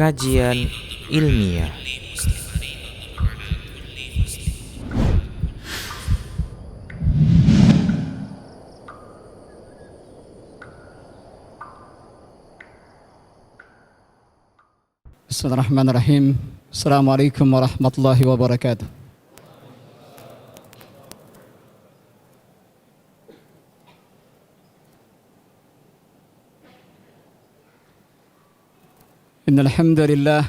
kajian ilmiah. Bismillahirrahmanirrahim. Assalamualaikum warahmatullahi wabarakatuh. Innal hamdalillah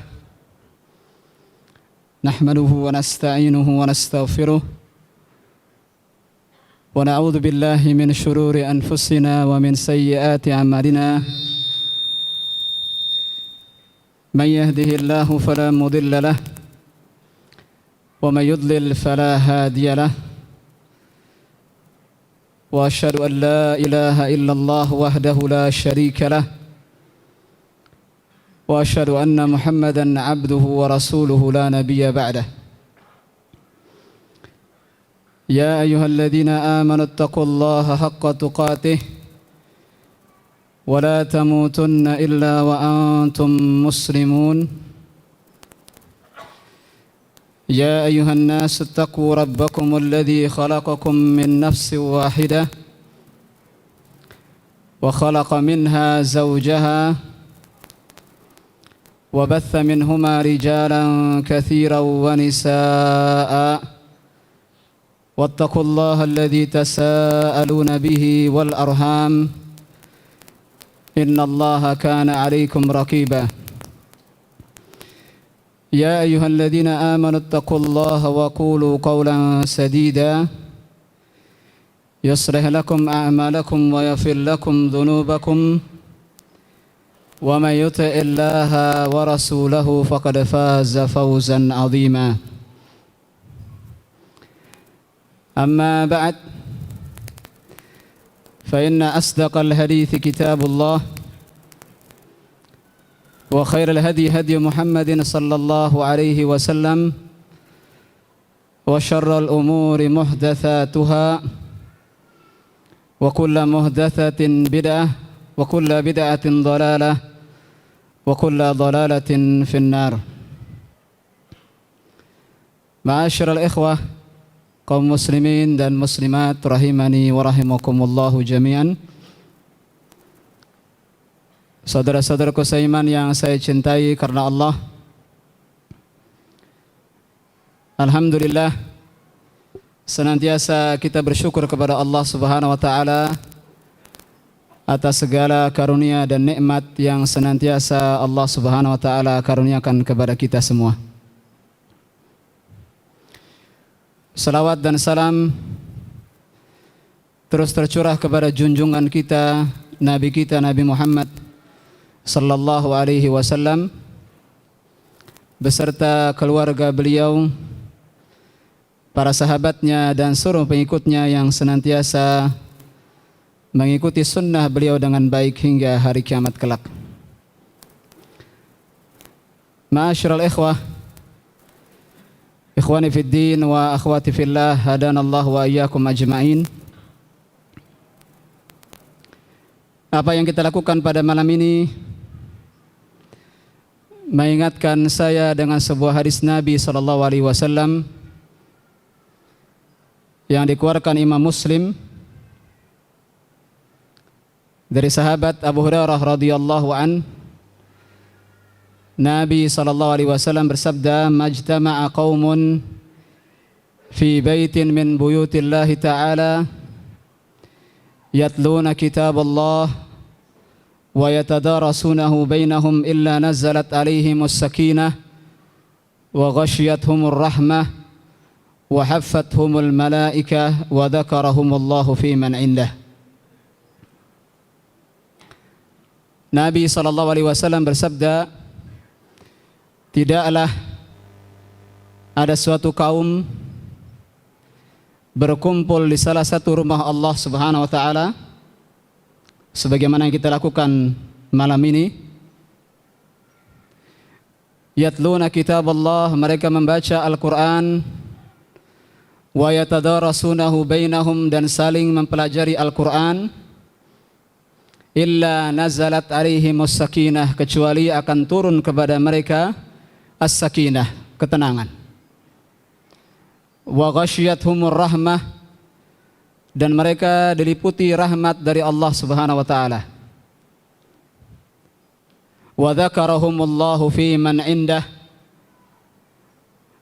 nahmaduhu wa nasta'inuhu wa nastaghfiruh wa na'udzu billahi min shururi anfusina wa min sayyiati a'malina. من يهده الله فلا مضل له ومن يضلل فلا هادي له وأشهد أن لا إله إلا الله وحده لا شريك له وأشهد أن محمدا عبده ورسوله لا نبي بعده. يا أيها الذين آمنوا اتقوا الله حق تقاته ولا تموتن إلا وأنتم مسلمون. يا أيها الناس اتقوا ربكم الذي خلقكم من نفس واحدة وخلق منها زوجها وبث منهما رجالا كثيرا ونساء واتقوا الله الذي تساءلون به والأرحام إن الله كان عليكم رقيبا. يا أيها الذين آمنوا اتقوا الله وقولوا قولا سديدا يصلح لكم أعمالكم ويغفر لكم ذنوبكم ومن يطع الله ورسوله فقد فاز فوزا عظيما. أما بعد فإن أصدق الحديث كتاب الله وخير الهدي هدي محمد صلى الله عليه وسلم وشر الأمور محدثاتها وكل محدثة بدعة وكل بدعة ضلالة وكل ضلالة في النار. معاشر الإخوة, kaum muslimin dan muslimat rahimani wa rahimakumullahu jami'an. Saudara-saudaraku seiman yang saya cintai karena Allah, alhamdulillah senantiasa kita bersyukur kepada Allah Subhanahu wa taala atas segala karunia dan nikmat yang senantiasa Allah Subhanahu wa taala karuniakan kepada kita semua. Salawat dan salam terus tercurah kepada junjungan kita, Nabi kita Nabi Muhammad sallallahu alaihi wasallam beserta keluarga beliau, para sahabatnya dan seluruh pengikutnya yang senantiasa mengikuti sunnah beliau dengan baik hingga hari kiamat kelak. Ma'asyiral ikhwah, ikhwani fid din wa akhwati fillah, hadanallahu wa iyyakum ajma'in. Apa yang kita lakukan pada malam ini mengingatkan saya dengan sebuah hadis Nabi sallallahu alaihi wasallam yang dikeluarkan Imam Muslim dari sahabat Abu Hurairah radhiyallahu an. Nabi sallallahu alaihi wasallam bersabda, "Majtama'a qaumun fi baitin min buyutillahi ta'ala yatluna kitaballah wa yatadarasunahu bainahum illa nazalat alaihimus sakinah wa ghashiyatuhumur rahmah wa haffathumul malaikah wa dzakarahumullahu fi man indah." Nabi sallallahu alaihi wasallam bersabda, tidaklah ada suatu kaum berkumpul di salah satu rumah Allah Subhanahu wa taala sebagaimana yang kita lakukan malam ini. Yatluna kitab Allah, mereka membaca Al-Quran, wa yatadarasunahu bainahum, dan saling mempelajari Al-Quran, illa nazalat alaihimus sakinah, kecuali akan turun kepada mereka as-sakinah, ketenangan. Wa ghasyiyatuhumur rahmah, dan mereka diliputi rahmat dari Allah Subhanahu wa taala. Wa dzakarahumullahu fi man indah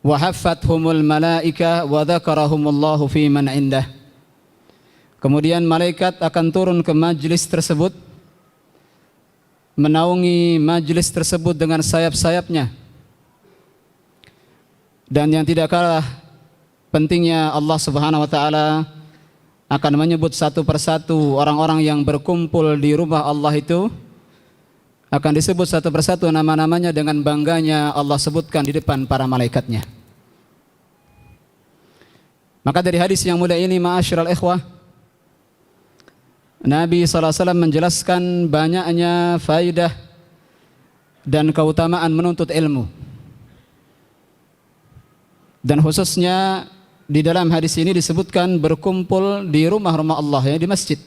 wa haffathumul malaika wa dzakarahumullahu fi man indah. Kemudian malaikat akan turun ke majlis tersebut, menaungi majlis tersebut dengan sayap-sayapnya. Dan yang tidak kalah pentingnya, Allah Subhanahu wa taala akan menyebut satu persatu orang-orang yang berkumpul di rumah Allah itu, akan disebut satu persatu nama-namanya dengan bangganya Allah sebutkan di depan para malaikatnya. Maka dari hadis yang mulia ini, ma'asyiral ikhwah, Nabi SAW menjelaskan banyaknya faidah dan keutamaan menuntut ilmu. Dan khususnya di dalam hadis ini disebutkan berkumpul di rumah-rumah Allah, ya, di masjid,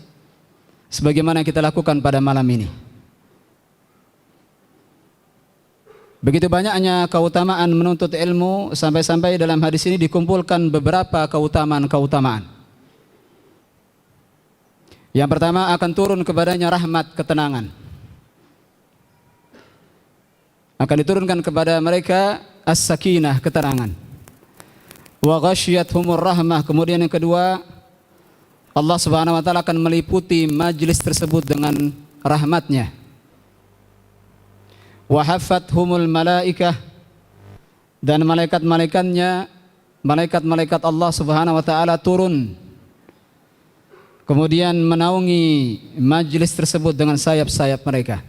sebagaimana kita lakukan pada malam ini. Begitu banyaknya keutamaan menuntut ilmu, sampai-sampai dalam hadis ini dikumpulkan beberapa keutamaan-keutamaan. Yang pertama, akan turun kepadanya rahmat, ketenangan. Akan diturunkan kepada mereka as-sakinah, ketenangan. Wa ghasyiyatuhumur rahmah. Kemudian yang kedua, Allah Subhanahu wa taala akan meliputi majlis tersebut dengan rahmatnya. Wa haffathumul malaikah, dan malaikat-malaikatnya, malaikat-malaikat Allah Subhanahu wa taala turun, kemudian menaungi majlis tersebut dengan sayap-sayap mereka.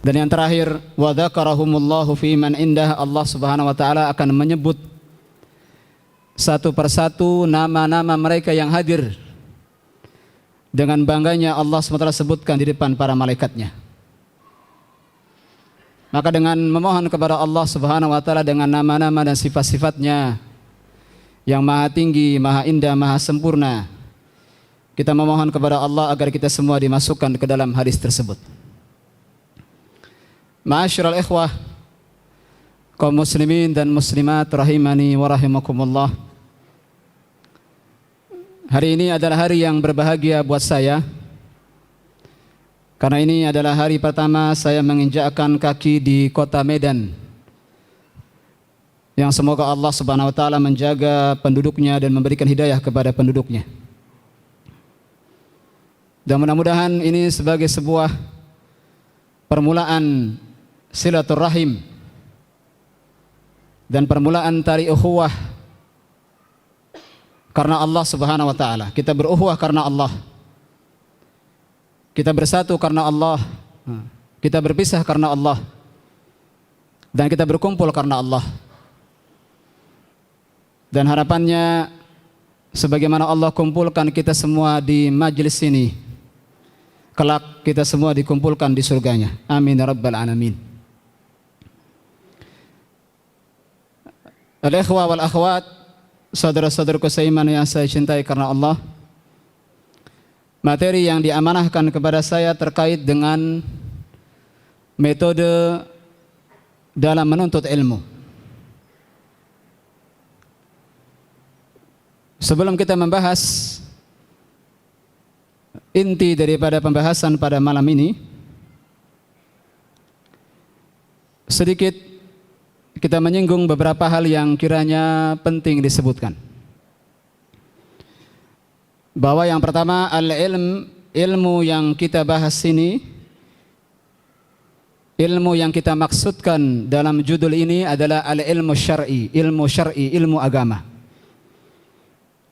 Dan yang terakhir, wa dzakarahumullahu fi man indah, Allah Subhanahu wa taala akan menyebut satu persatu nama-nama mereka yang hadir dengan bangganya Allah SWT sebutkan di depan para malaikatnya. Maka dengan memohon kepada Allah Subhanahu wa taala dengan nama-nama dan sifat-sifatnya yang maha tinggi, maha indah, maha sempurna, kita memohon kepada Allah agar kita semua dimasukkan ke dalam hadis tersebut. Ma'asyiral ikhwah, kaum muslimin dan muslimat rahimani wa rahimakumullah. Hari ini adalah hari yang berbahagia buat saya, karena ini adalah hari pertama saya menginjakkan kaki di kota Medan, yang semoga Allah Subhanahu wa taala menjaga penduduknya dan memberikan hidayah kepada penduduknya. Dan mudah-mudahan ini sebagai sebuah permulaan silaturahim dan permulaan tali ukhuwah karena Allah Subhanahu wa taala. Kita berukhuwah karena Allah. Kita bersatu karena Allah. Kita berpisah karena Allah. Dan kita berkumpul karena Allah. Dan harapannya sebagaimana Allah kumpulkan kita semua di majlis ini, kelak kita semua dikumpulkan di surganya. Amin ya rabbal alamin. Al-ikhwa wal akhwat, saudara-saudaraku seiman yang saya cintai karena Allah, materi yang diamanahkan kepada saya terkait dengan metode dalam menuntut ilmu. Sebelum kita membahas inti daripada pembahasan pada malam ini, sedikit kita menyinggung beberapa hal yang kiranya penting disebutkan. Bahwa yang pertama, ilmu yang kita bahas ini, ilmu yang kita maksudkan dalam judul ini adalah al-ilmu syar'i, ilmu agama.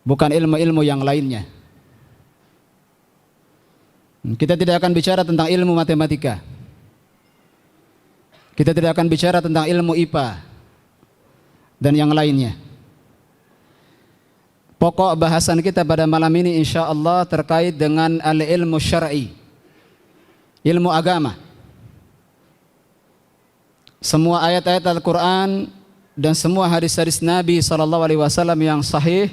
Bukan ilmu-ilmu yang lainnya. Kita tidak akan bicara tentang ilmu matematika. Kita tidak akan bicara tentang ilmu IPA dan yang lainnya. Pokok bahasan kita pada malam ini insyaallah terkait dengan al-ilmu syar'i, ilmu agama. Semua ayat-ayat Al-Quran dan semua hadis-hadis Nabi SAW yang sahih,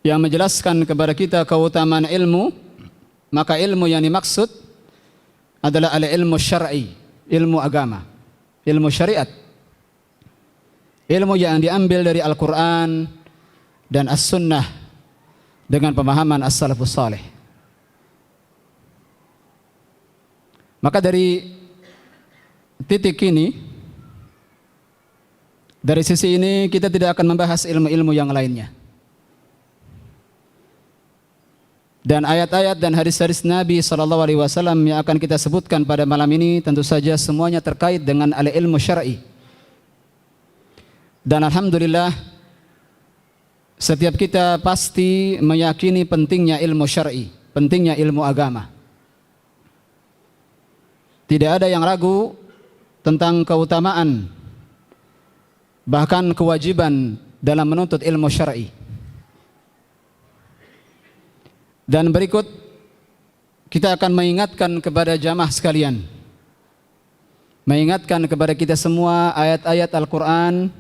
yang menjelaskan kepada kita keutamaan ilmu, maka ilmu yang dimaksud adalah al-ilmu syar'i, ilmu agama, ilmu syariat. Ilmu yang diambil dari Al-Quran dan As-Sunnah dengan pemahaman As-Salafus Salih. Maka dari titik ini, dari sisi ini kita tidak akan membahas ilmu-ilmu yang lainnya. Dan ayat-ayat dan hadis-hadis Nabi SAW yang akan kita sebutkan pada malam ini tentu saja semuanya terkait dengan al-ilmu syar'i. Dan alhamdulillah setiap kita pasti meyakini pentingnya ilmu syar'i, pentingnya ilmu agama. Tidak ada yang ragu tentang keutamaan bahkan kewajiban dalam menuntut ilmu syar'i. Dan berikut kita akan mengingatkan kepada jamaah sekalian, mengingatkan kepada kita semua ayat-ayat Al-Quran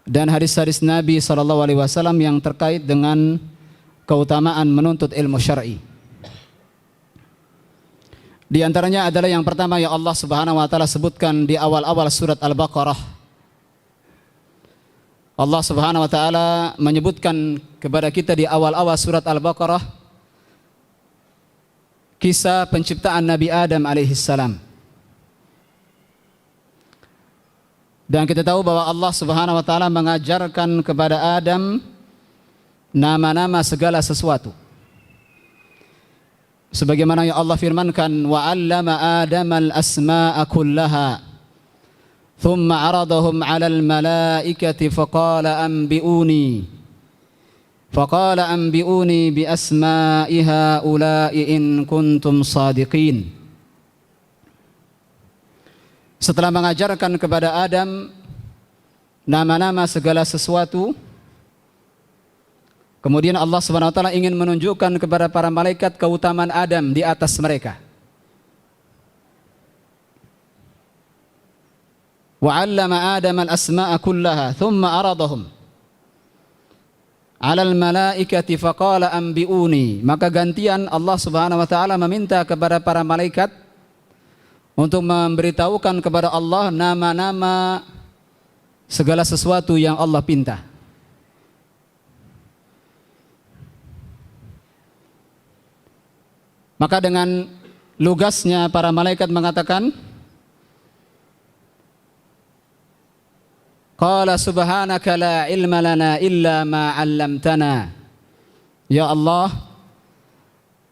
dan hadis-hadis Nabi SAW yang terkait dengan keutamaan menuntut ilmu syar'i. Di antaranya adalah yang pertama yang Allah Subhanahu wa taala sebutkan di awal-awal surat Al-Baqarah. Allah Subhanahu wa taala menyebutkan kepada kita di awal-awal surat Al-Baqarah kisah penciptaan Nabi Adam alaihissalam. Dan kita tahu bahwa Allah Subhanahu wa taala mengajarkan kepada Adam nama-nama segala sesuatu. Sebagaimana yang Allah firmankan, wa 'allama Adamal asma'a kullaha thumma 'aradahum 'alal malaikati faqala anbi'uni bi asma'i haula'i in kuntum sadiqin. Setelah mengajarkan kepada Adam nama-nama segala sesuatu, kemudian Allah Subhanahu wa taala ingin menunjukkan kepada para malaikat keutamaan Adam di atas mereka. Wa 'allama Adama al-asma'a kullaha thumma 'aradahum 'alal malaikati faqala anbi'uni. Maka gantian Allah Subhanahu wa taala meminta kepada para malaikat untuk memberitahukan kepada Allah nama-nama segala sesuatu yang Allah pinta. Maka dengan lugasnya para malaikat mengatakan, qala subhanaka la ilma lana illa ma 'allamtana. Ya Allah,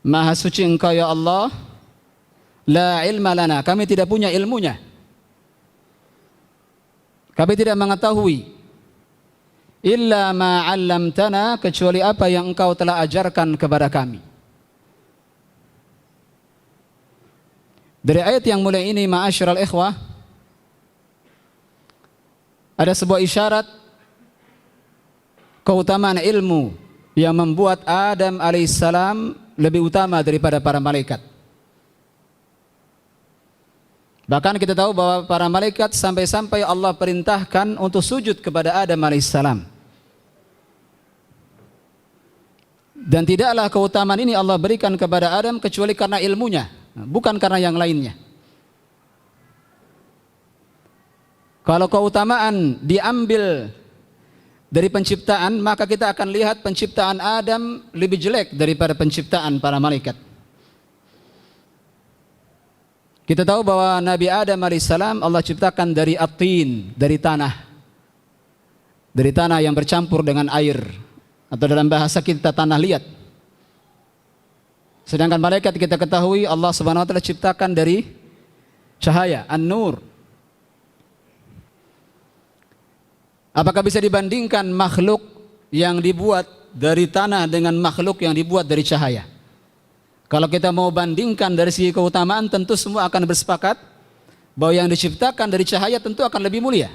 maha suci Engkau ya Allah, la ilma lana, kami tidak punya ilmunya, kami tidak mengetahui, illa ma 'allamtana, kecuali apa yang Engkau telah ajarkan kepada kami. Dari ayat yang mulia ini, ma'asyiral ikhwah, ada sebuah isyarat keutamaan ilmu yang membuat Adam alaihissalam lebih utama daripada para malaikat. Bahkan kita tahu bahwa para malaikat sampai-sampai Allah perintahkan untuk sujud kepada Adam alaihissalam. Dan tidaklah keutamaan ini Allah berikan kepada Adam kecuali karena ilmunya, bukan karena yang lainnya. Kalau keutamaan diambil dari penciptaan, maka kita akan lihat penciptaan Adam lebih jelek daripada penciptaan para malaikat. Kita tahu bahwa Nabi Adam alaihissalam Allah ciptakan dari at-tin, dari tanah yang bercampur dengan air, atau dalam bahasa kita tanah liat. Sedangkan malaikat kita ketahui Allah Subhanahu wa taala ciptakan dari cahaya, an-nur. Apakah bisa dibandingkan makhluk yang dibuat dari tanah dengan makhluk yang dibuat dari cahaya? Kalau kita mau bandingkan dari segi keutamaan, tentu semua akan bersepakat bahwa yang diciptakan dari cahaya tentu akan lebih mulia.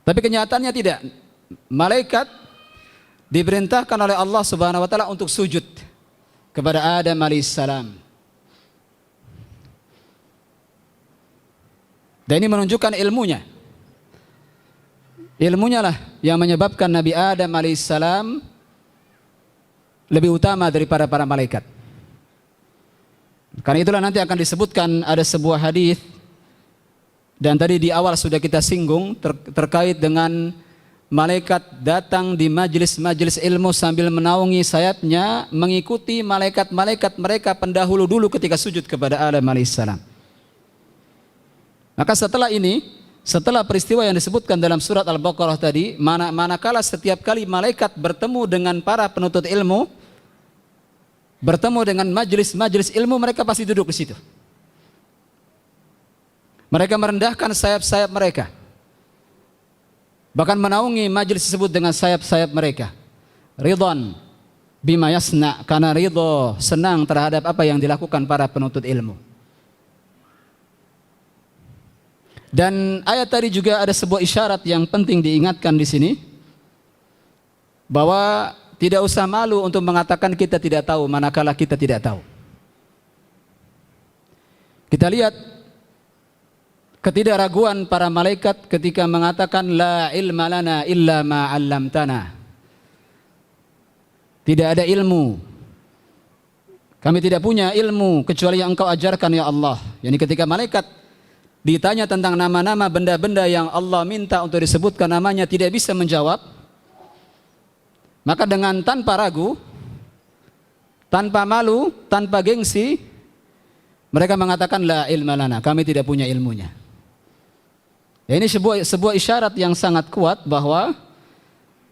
Tapi kenyataannya tidak. Malaikat diperintahkan oleh Allah Subhanahu wa taala untuk sujud kepada Adam alaihissalam. Dan ini menunjukkan ilmunya. Ilmunya lah yang menyebabkan Nabi Adam alaihissalam lebih utama daripada para malaikat. Karena itulah nanti akan disebutkan ada sebuah hadis, dan tadi di awal sudah kita singgung terkait dengan malaikat datang di majelis-majelis ilmu sambil menaungi sayapnya mengikuti malaikat-malaikat mereka pendahulu dulu ketika sujud kepada Adam alaihissalam. Maka setelah ini, setelah peristiwa yang disebutkan dalam surat Al-Baqarah tadi, manakala setiap kali malaikat bertemu dengan para penuntut ilmu, bertemu dengan majelis-majelis ilmu, mereka pasti duduk di situ. Mereka merendahkan sayap-sayap mereka, bahkan menaungi majelis tersebut dengan sayap-sayap mereka. Ridwan bima yasna, karena ridho, senang terhadap apa yang dilakukan para penuntut ilmu. Dan ayat tadi juga ada sebuah isyarat yang penting diingatkan di sini, bahwa tidak usah malu untuk mengatakan kita tidak tahu manakala kita tidak tahu. Kita lihat ketidakraguan para malaikat ketika mengatakan la ilma lana illa ma 'allamtana. Tidak ada ilmu, kami tidak punya ilmu kecuali yang Engkau ajarkan ya Allah. Yani ketika malaikat ditanya tentang nama-nama benda-benda yang Allah minta untuk disebutkan namanya tidak bisa menjawab, maka dengan tanpa ragu, tanpa malu, tanpa gengsi, mereka mengatakan la ilma lana, kami tidak punya ilmunya. Ya, ini sebuah isyarat yang sangat kuat bahwa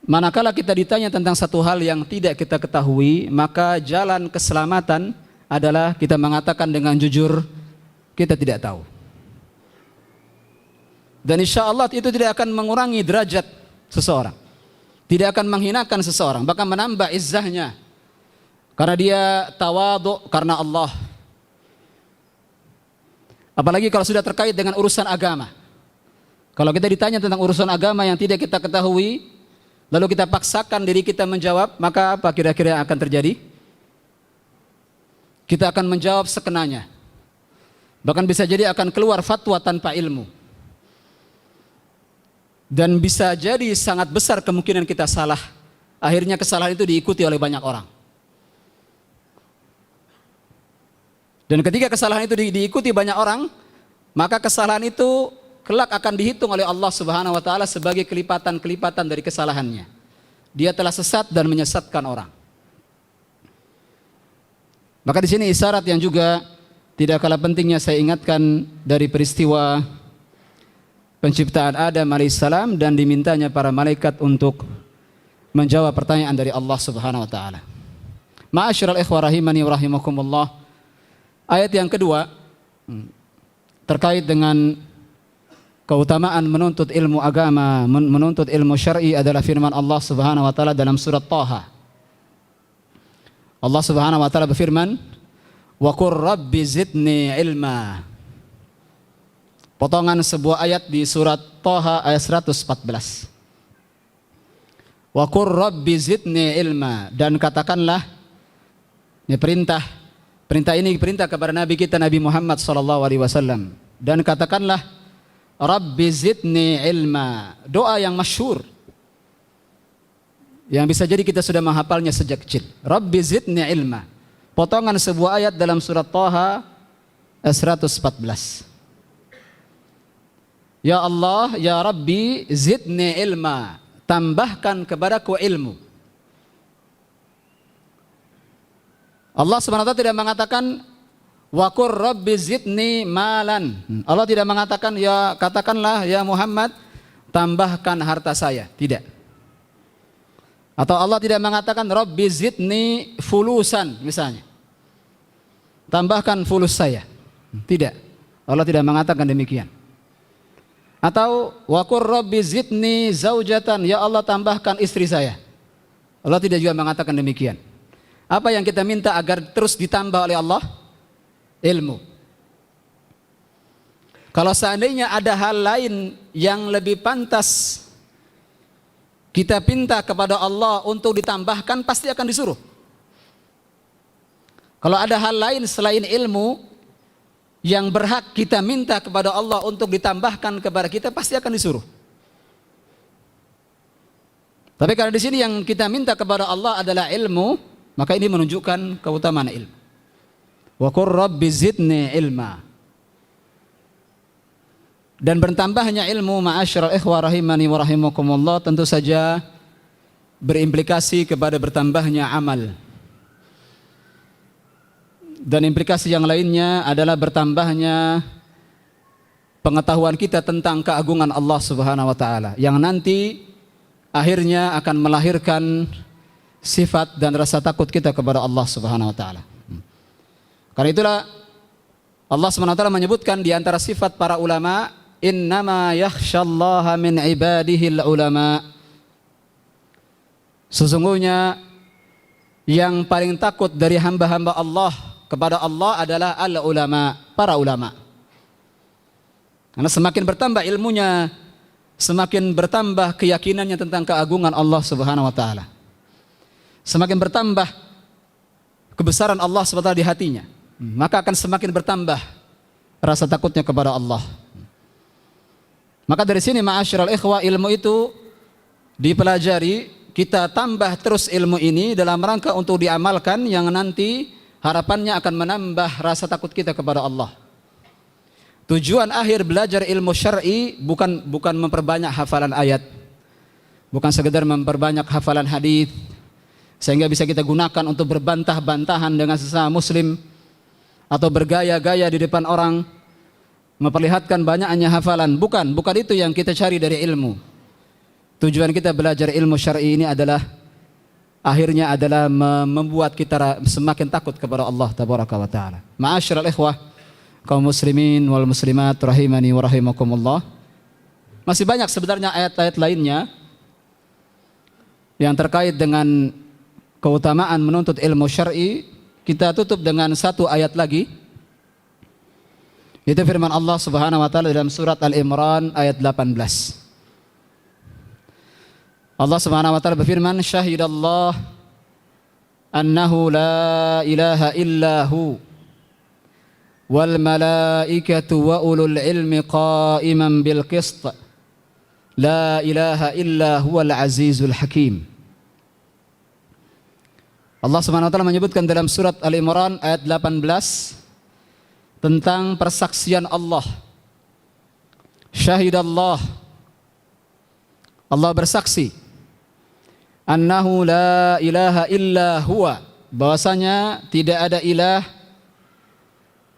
manakala kita ditanya tentang satu hal yang tidak kita ketahui, maka jalan keselamatan adalah kita mengatakan dengan jujur kita tidak tahu. Dan insya Allah itu tidak akan mengurangi derajat seseorang, tidak akan menghinakan seseorang, bahkan menambah izzahnya, karena dia tawadhu karena Allah. Apalagi kalau sudah terkait dengan urusan agama. Kalau kita ditanya tentang urusan agama yang tidak kita ketahui, lalu kita paksakan diri kita menjawab, maka apa kira-kira yang akan terjadi? Kita akan menjawab sekenanya, bahkan bisa jadi akan keluar fatwa tanpa ilmu. Dan bisa jadi sangat besar kemungkinan kita salah. Akhirnya kesalahan itu diikuti oleh banyak orang. Dan ketika kesalahan itu diikuti banyak orang, maka kesalahan itu kelak akan dihitung oleh Allah Subhanahu wa taala sebagai kelipatan-kelipatan dari kesalahannya. Dia telah sesat dan menyesatkan orang. Maka di sini isyarat yang juga tidak kalah pentingnya saya ingatkan dari peristiwa penciptaan Adam alaihissalam dan dimintanya para malaikat untuk menjawab pertanyaan dari Allah Subhanahu wa taala. Ma'asyiral ikhwah rahimani wa rahimakumullah. Ayat yang kedua terkait dengan keutamaan menuntut ilmu agama, menuntut ilmu syar'i adalah firman Allah Subhanahu wa taala dalam surat Thaha. Allah Subhanahu wa taala berfirman, "Wa qur rabbi zidni ilma." Potongan sebuah ayat di surat Thaha ayat 114. Wa qur rabbi zidni ilma, dan katakanlah, ini perintah ini perintah kepada Nabi kita Nabi Muhammad sallallahu alaihi wasallam, dan katakanlah rabbi zidni ilma, doa yang masyhur yang bisa jadi kita sudah menghafalnya sejak kecil. Rabbi zidni ilma, potongan sebuah ayat dalam surat Thaha ayat 114. Ya Allah, ya Rabbi, zidni ilma, tambahkan kepadaku ilmu. Allah Subhanahu wa taala tidak mengatakan wa qur rabbi zidni malan. Allah tidak mengatakan ya katakanlah ya Muhammad tambahkan harta saya, tidak. Atau Allah tidak mengatakan rabbi zidni fulusan misalnya. Tambahkan fulus saya. Tidak. Allah tidak mengatakan demikian. Atau wa qur rabbi zidni zaujatan, ya Allah tambahkan istri saya. Allah tidak juga mengatakan demikian. Apa yang kita minta agar terus ditambah oleh Allah? Ilmu. Kalau seandainya ada hal lain yang lebih pantas kita minta kepada Allah untuk ditambahkan, pasti akan disuruh. Kalau ada hal lain selain ilmu yang berhak kita minta kepada Allah untuk ditambahkan kepada kita, pasti akan disuruh. Tapi karena di sini yang kita minta kepada Allah adalah ilmu, Maka ini menunjukkan keutamaan ilmu. Wa qur rabbi zidni ilma. Dan bertambahnya ilmu, ma'asyiral ikhwah rahimani wa rahimakumullah, tentu saja berimplikasi kepada bertambahnya amal. Dan implikasi yang lainnya adalah bertambahnya pengetahuan kita tentang keagungan Allah Subhanahu wa taala yang nanti akhirnya akan melahirkan sifat dan rasa takut kita kepada Allah Subhanahu wa taala. Karena itulah Allah Subhanahu wa taala menyebutkan di antara sifat para ulama, innama yakhsyallaha min ibadihil ulama. Sesungguhnya yang paling takut dari hamba-hamba Allah kepada Allah adalah al-ulama, para ulama. Karena semakin bertambah ilmunya, semakin bertambah keyakinannya tentang keagungan Allah Subhanahu wa taala. Semakin bertambah kebesaran Allah Subhanahu wa taala di hatinya, maka akan semakin bertambah rasa takutnya kepada Allah. Maka dari sini ma'asyiral ikhwah, ilmu itu dipelajari, kita tambah terus ilmu ini dalam rangka untuk diamalkan yang nanti harapannya akan menambah rasa takut kita kepada Allah. Tujuan akhir belajar ilmu syar'i bukan memperbanyak hafalan ayat, bukan sekedar memperbanyak hafalan hadis sehingga bisa kita gunakan untuk berbantah-bantahan dengan sesama muslim atau bergaya-gaya di depan orang memperlihatkan banyaknya hafalan. Bukan itu yang kita cari dari ilmu. Tujuan kita belajar ilmu syar'i ini adalah akhirnya adalah membuat kita semakin takut kepada Allah tabaraka wa taala. Ma'asyiral ikhwah kaum muslimin wal muslimat rahimani wa rahimakumullah. Masih banyak sebenarnya ayat-ayat lainnya yang terkait dengan keutamaan menuntut ilmu syar'i. Kita tutup dengan satu ayat lagi. Itu firman Allah Subhanahu wa taala dalam surat Al-Imran ayat 18. Allah Subhanahu wa taala berfirman, syahidallah annahu la ilaha illahu wal malaikatu wa ulul ilmi qa'iman bil qist la ilaha illa huwal azizul hakim. Allah Subhanahu wa taala menyebutkan dalam surat Al-Imran ayat 18 tentang persaksian Allah. Syahidallah, Allah bersaksi, annahu la ilaha illa huwa, bahwasanya tidak ada ilah,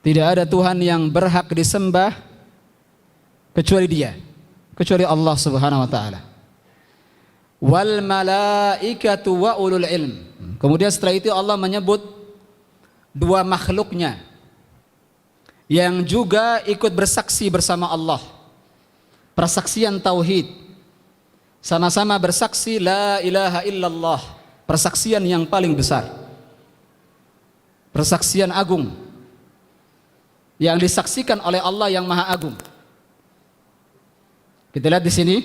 tidak ada Tuhan yang berhak disembah kecuali Dia, kecuali Allah Subhanahu wa taala. Wal malaikatu wa ulul ilm. Kemudian setelah itu Allah menyebut dua makhluknya yang juga ikut bersaksi bersama Allah. Persaksian tauhid. Sama-sama bersaksi la ilaha illallah, persaksian yang paling besar, persaksian agung yang disaksikan oleh Allah yang Maha Agung. Kita lihat di sini,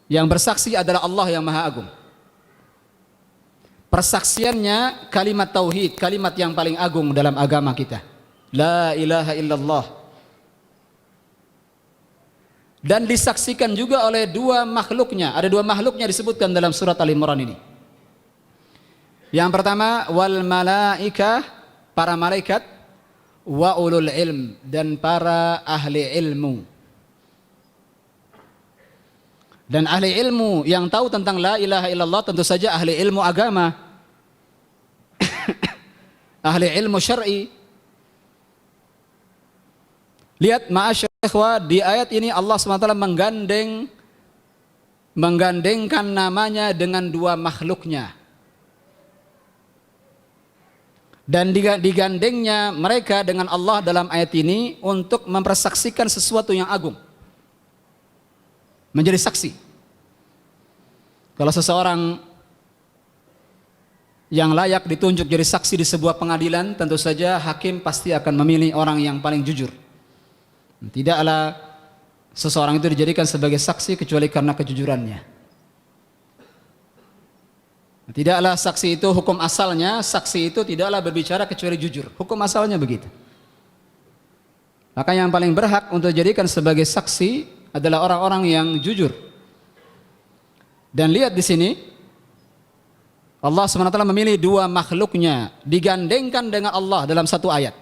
yang bersaksi adalah Allah yang Maha Agung. Persaksiannya kalimat tauhid, kalimat yang paling agung dalam agama kita, la ilaha illallah. Dan disaksikan juga oleh dua makhluknya. Ada dua makhluknya disebutkan dalam surat Al-Imran ini. Yang pertama, wal malaika, para malaikat, wa ulul ilm, dan para ahli ilmu. Dan ahli ilmu yang tahu tentang la ilaha illallah tentu saja ahli ilmu agama. Ahli ilmu syar'i. Lihat ma'asyiral ikhwah, di ayat ini Allah SWT menggandengkan namanya dengan dua makhluknya. Dan digandengnya mereka dengan Allah dalam ayat ini untuk mempersaksikan sesuatu yang agung. Menjadi saksi. Kalau seseorang yang layak ditunjuk jadi saksi di sebuah pengadilan, tentu saja hakim pasti akan memilih orang yang paling jujur. Tidaklah seseorang itu dijadikan sebagai saksi kecuali karena kejujurannya. Tidaklah saksi itu hukum asalnya, saksi itu tidaklah berbicara kecuali jujur. Hukum asalnya begitu. Maka yang paling berhak untuk dijadikan sebagai saksi adalah orang-orang yang jujur. Dan lihat di sini, Allah SWT memilih dua makhluknya digandengkan dengan Allah dalam satu ayat.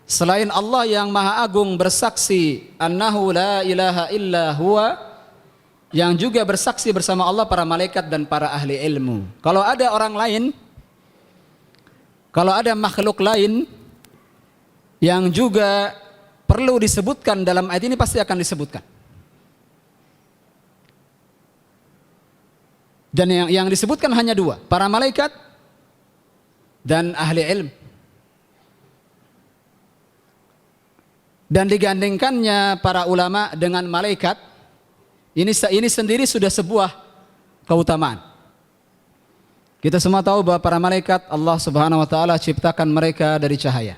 Selain Allah yang Maha Agung bersaksi annahu la ilaha illa huwa, yang juga bersaksi bersama Allah para malaikat dan para ahli ilmu. Kalau ada orang lain, kalau ada makhluk lain yang juga perlu disebutkan dalam ayat ini, pasti akan disebutkan. Dan yang disebutkan hanya dua, para malaikat dan ahli ilmu. Dan digandengkannya para ulama dengan malaikat, ini sendiri sudah sebuah keutamaan. Kita semua tahu bahwa para malaikat Allah Subhanahu wa taala ciptakan mereka dari cahaya.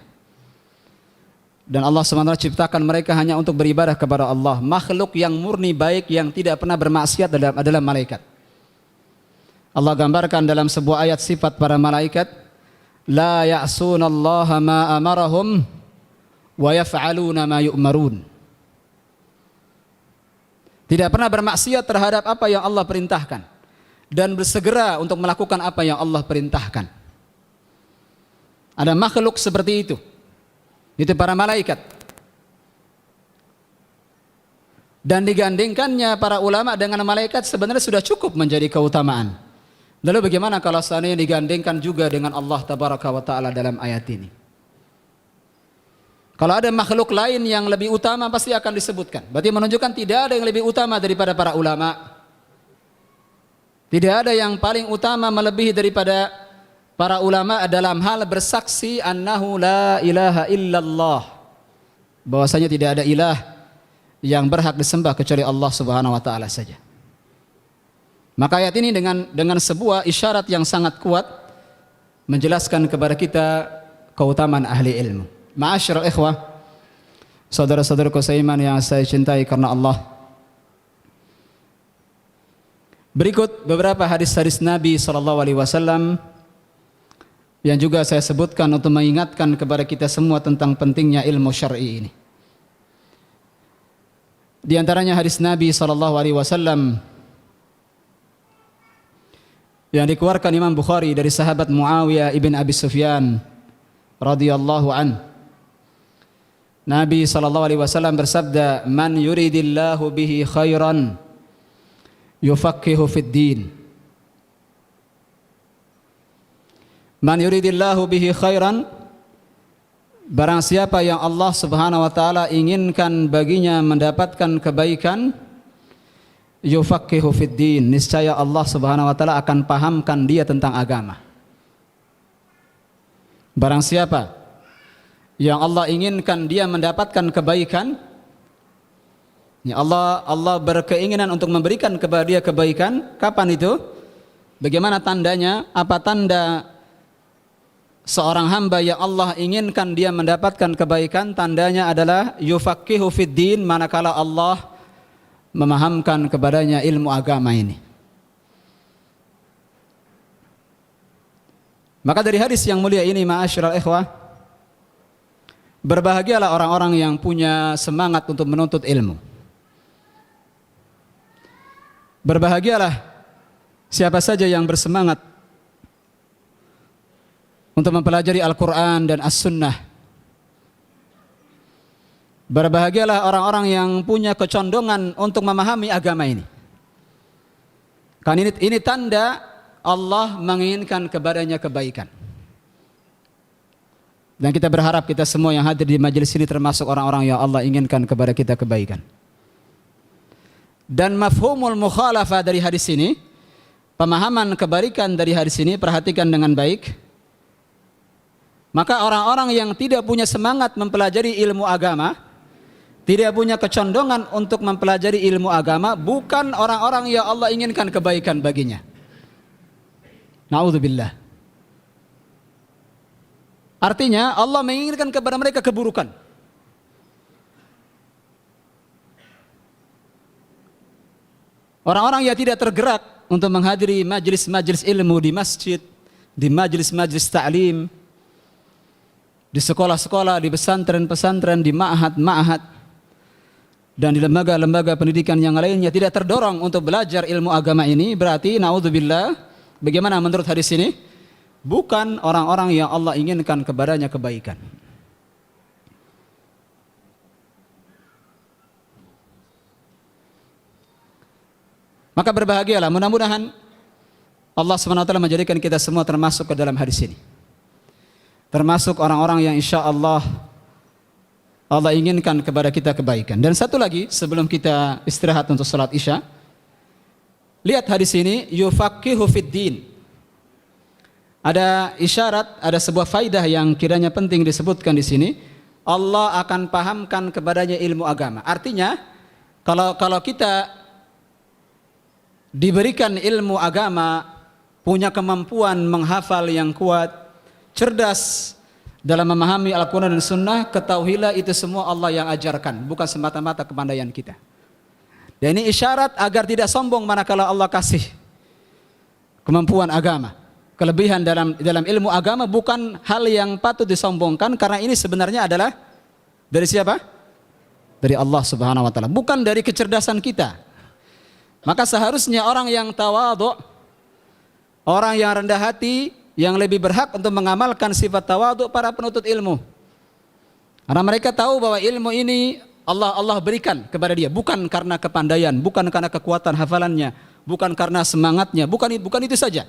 Dan Allah Subhanahu wa taala ciptakan mereka hanya untuk beribadah kepada Allah. Makhluk yang murni baik yang tidak pernah bermaksiat adalah malaikat. Allah gambarkan dalam sebuah ayat sifat para malaikat, la ya'sunallaha ma amarahum wa yaf'aluna ma yu'marun. Tidak pernah bermaksiat terhadap apa yang Allah perintahkan dan bersegera untuk melakukan apa yang Allah perintahkan. Ada makhluk seperti itu. Itu para malaikat. Dan digandengkannya para ulama dengan malaikat sebenarnya sudah cukup menjadi keutamaan. Lalu bagaimana kalau seandainya digandengkan juga dengan Allah Tabaraka wa Ta'ala dalam ayat ini? Kalau ada makhluk lain yang lebih utama pasti akan disebutkan. Berarti menunjukkan tidak ada yang lebih utama daripada para ulama. Tidak ada yang paling utama melebihi daripada para ulama dalam hal bersaksi annahu la ilaha illallah. Bahwasanya tidak ada ilah yang berhak disembah kecuali Allah Subhanahu wa taala saja. Maka ayat ini dengan sebuah isyarat yang sangat kuat menjelaskan kepada kita keutamaan ahli ilmu. Ma'asyiral ikhwah, saudara-saudaraku seiman yang saya cintai karena Allah. Berikut beberapa hadis-hadis Nabi SAW yang juga saya sebutkan untuk mengingatkan kepada kita semua tentang pentingnya ilmu syar'i ini. Di antaranya hadis Nabi SAW yang dikeluarkan Imam Bukhari dari sahabat Muawiyah ibn Abi Sufyan radhiyallahu an. Nabi SAW bersabda, "Man yuridillahu bihi khairan yufaqihu fid din." Man yuridillahu bihi khairan, barang siapa yang Allah Subhanahu wa taala inginkan baginya mendapatkan kebaikan, yufaqihu fid din, niscaya Allah Subhanahu wa taala akan pahamkan dia tentang agama. Barang siapa yang Allah inginkan dia mendapatkan kebaikan, ya Allah berkeinginan untuk memberikan kepada dia kebaikan. Kapan itu? Bagaimana tandanya? Apa tanda seorang hamba yang Allah inginkan dia mendapatkan kebaikan? Tandanya adalah yufaqihu fid din, manakala Allah memahamkan kepadanya ilmu agama ini. Maka dari hadis yang mulia ini, ma'asyiral ikhwah, berbahagialah orang-orang yang punya semangat untuk menuntut ilmu. Berbahagialah siapa saja yang bersemangat untuk mempelajari Al-Quran dan As-Sunnah. Berbahagialah orang-orang yang punya kecondongan untuk memahami agama ini. Karena ini tanda Allah menginginkan kepadanya kebaikan. Dan kita berharap kita semua yang hadir di majelis ini termasuk orang-orang yang Allah inginkan kepada kita kebaikan. Dan mafhumul mukhalafah dari hadis ini, pemahaman kebalikan dari hadis ini, perhatikan dengan baik. Maka orang-orang yang tidak punya semangat mempelajari ilmu agama, tidak punya kecondongan untuk mempelajari ilmu agama, bukan orang-orang yang Allah inginkan kebaikan baginya. Na'udzubillah. Artinya Allah menginginkan kepada mereka keburukan. Orang-orang yang tidak tergerak untuk menghadiri majelis-majelis ilmu di masjid, di majelis-majelis ta'lim, di sekolah-sekolah, di pesantren-pesantren, di ma'had-ma'had, dan di lembaga-lembaga pendidikan yang lainnya tidak terdorong untuk belajar ilmu agama ini, berarti na'udzubillah Bagaimana menurut hadis ini? Bukan orang-orang yang Allah inginkan kepadanya kebaikan. Maka berbahagialah, mudah-mudahan Allah SWT menjadikan kita semua termasuk ke dalam hadis ini. Termasuk orang-orang yang insya Allah Allah inginkan kepada kita kebaikan. Dan satu lagi sebelum kita istirahat untuk salat Isya, lihat hadis ini, yufaqihu fid din. Ada isyarat, ada sebuah faidah yang kiranya penting disebutkan di sini. Allah akan pahamkan kepadanya ilmu agama. Artinya, kalau kita diberikan ilmu agama, punya kemampuan menghafal yang kuat, cerdas dalam memahami Al-Quran dan Sunnah, ketahuilah itu semua Allah yang ajarkan, bukan semata-mata kepandaian kita. Dan ini isyarat agar tidak sombong manakala Allah kasih kemampuan agama. Kelebihan dalam ilmu agama bukan hal yang patut disombongkan, karena ini sebenarnya adalah dari siapa? Dari Allah Subhanahu wa taala, bukan dari kecerdasan kita. Maka seharusnya orang yang tawadhu, orang yang rendah hati, yang lebih berhak untuk mengamalkan sifat tawadhu para penuntut ilmu. Karena mereka tahu bahwa ilmu ini Allah berikan kepada dia, bukan karena kepandaian, bukan karena kekuatan hafalannya, bukan karena semangatnya, bukan itu saja.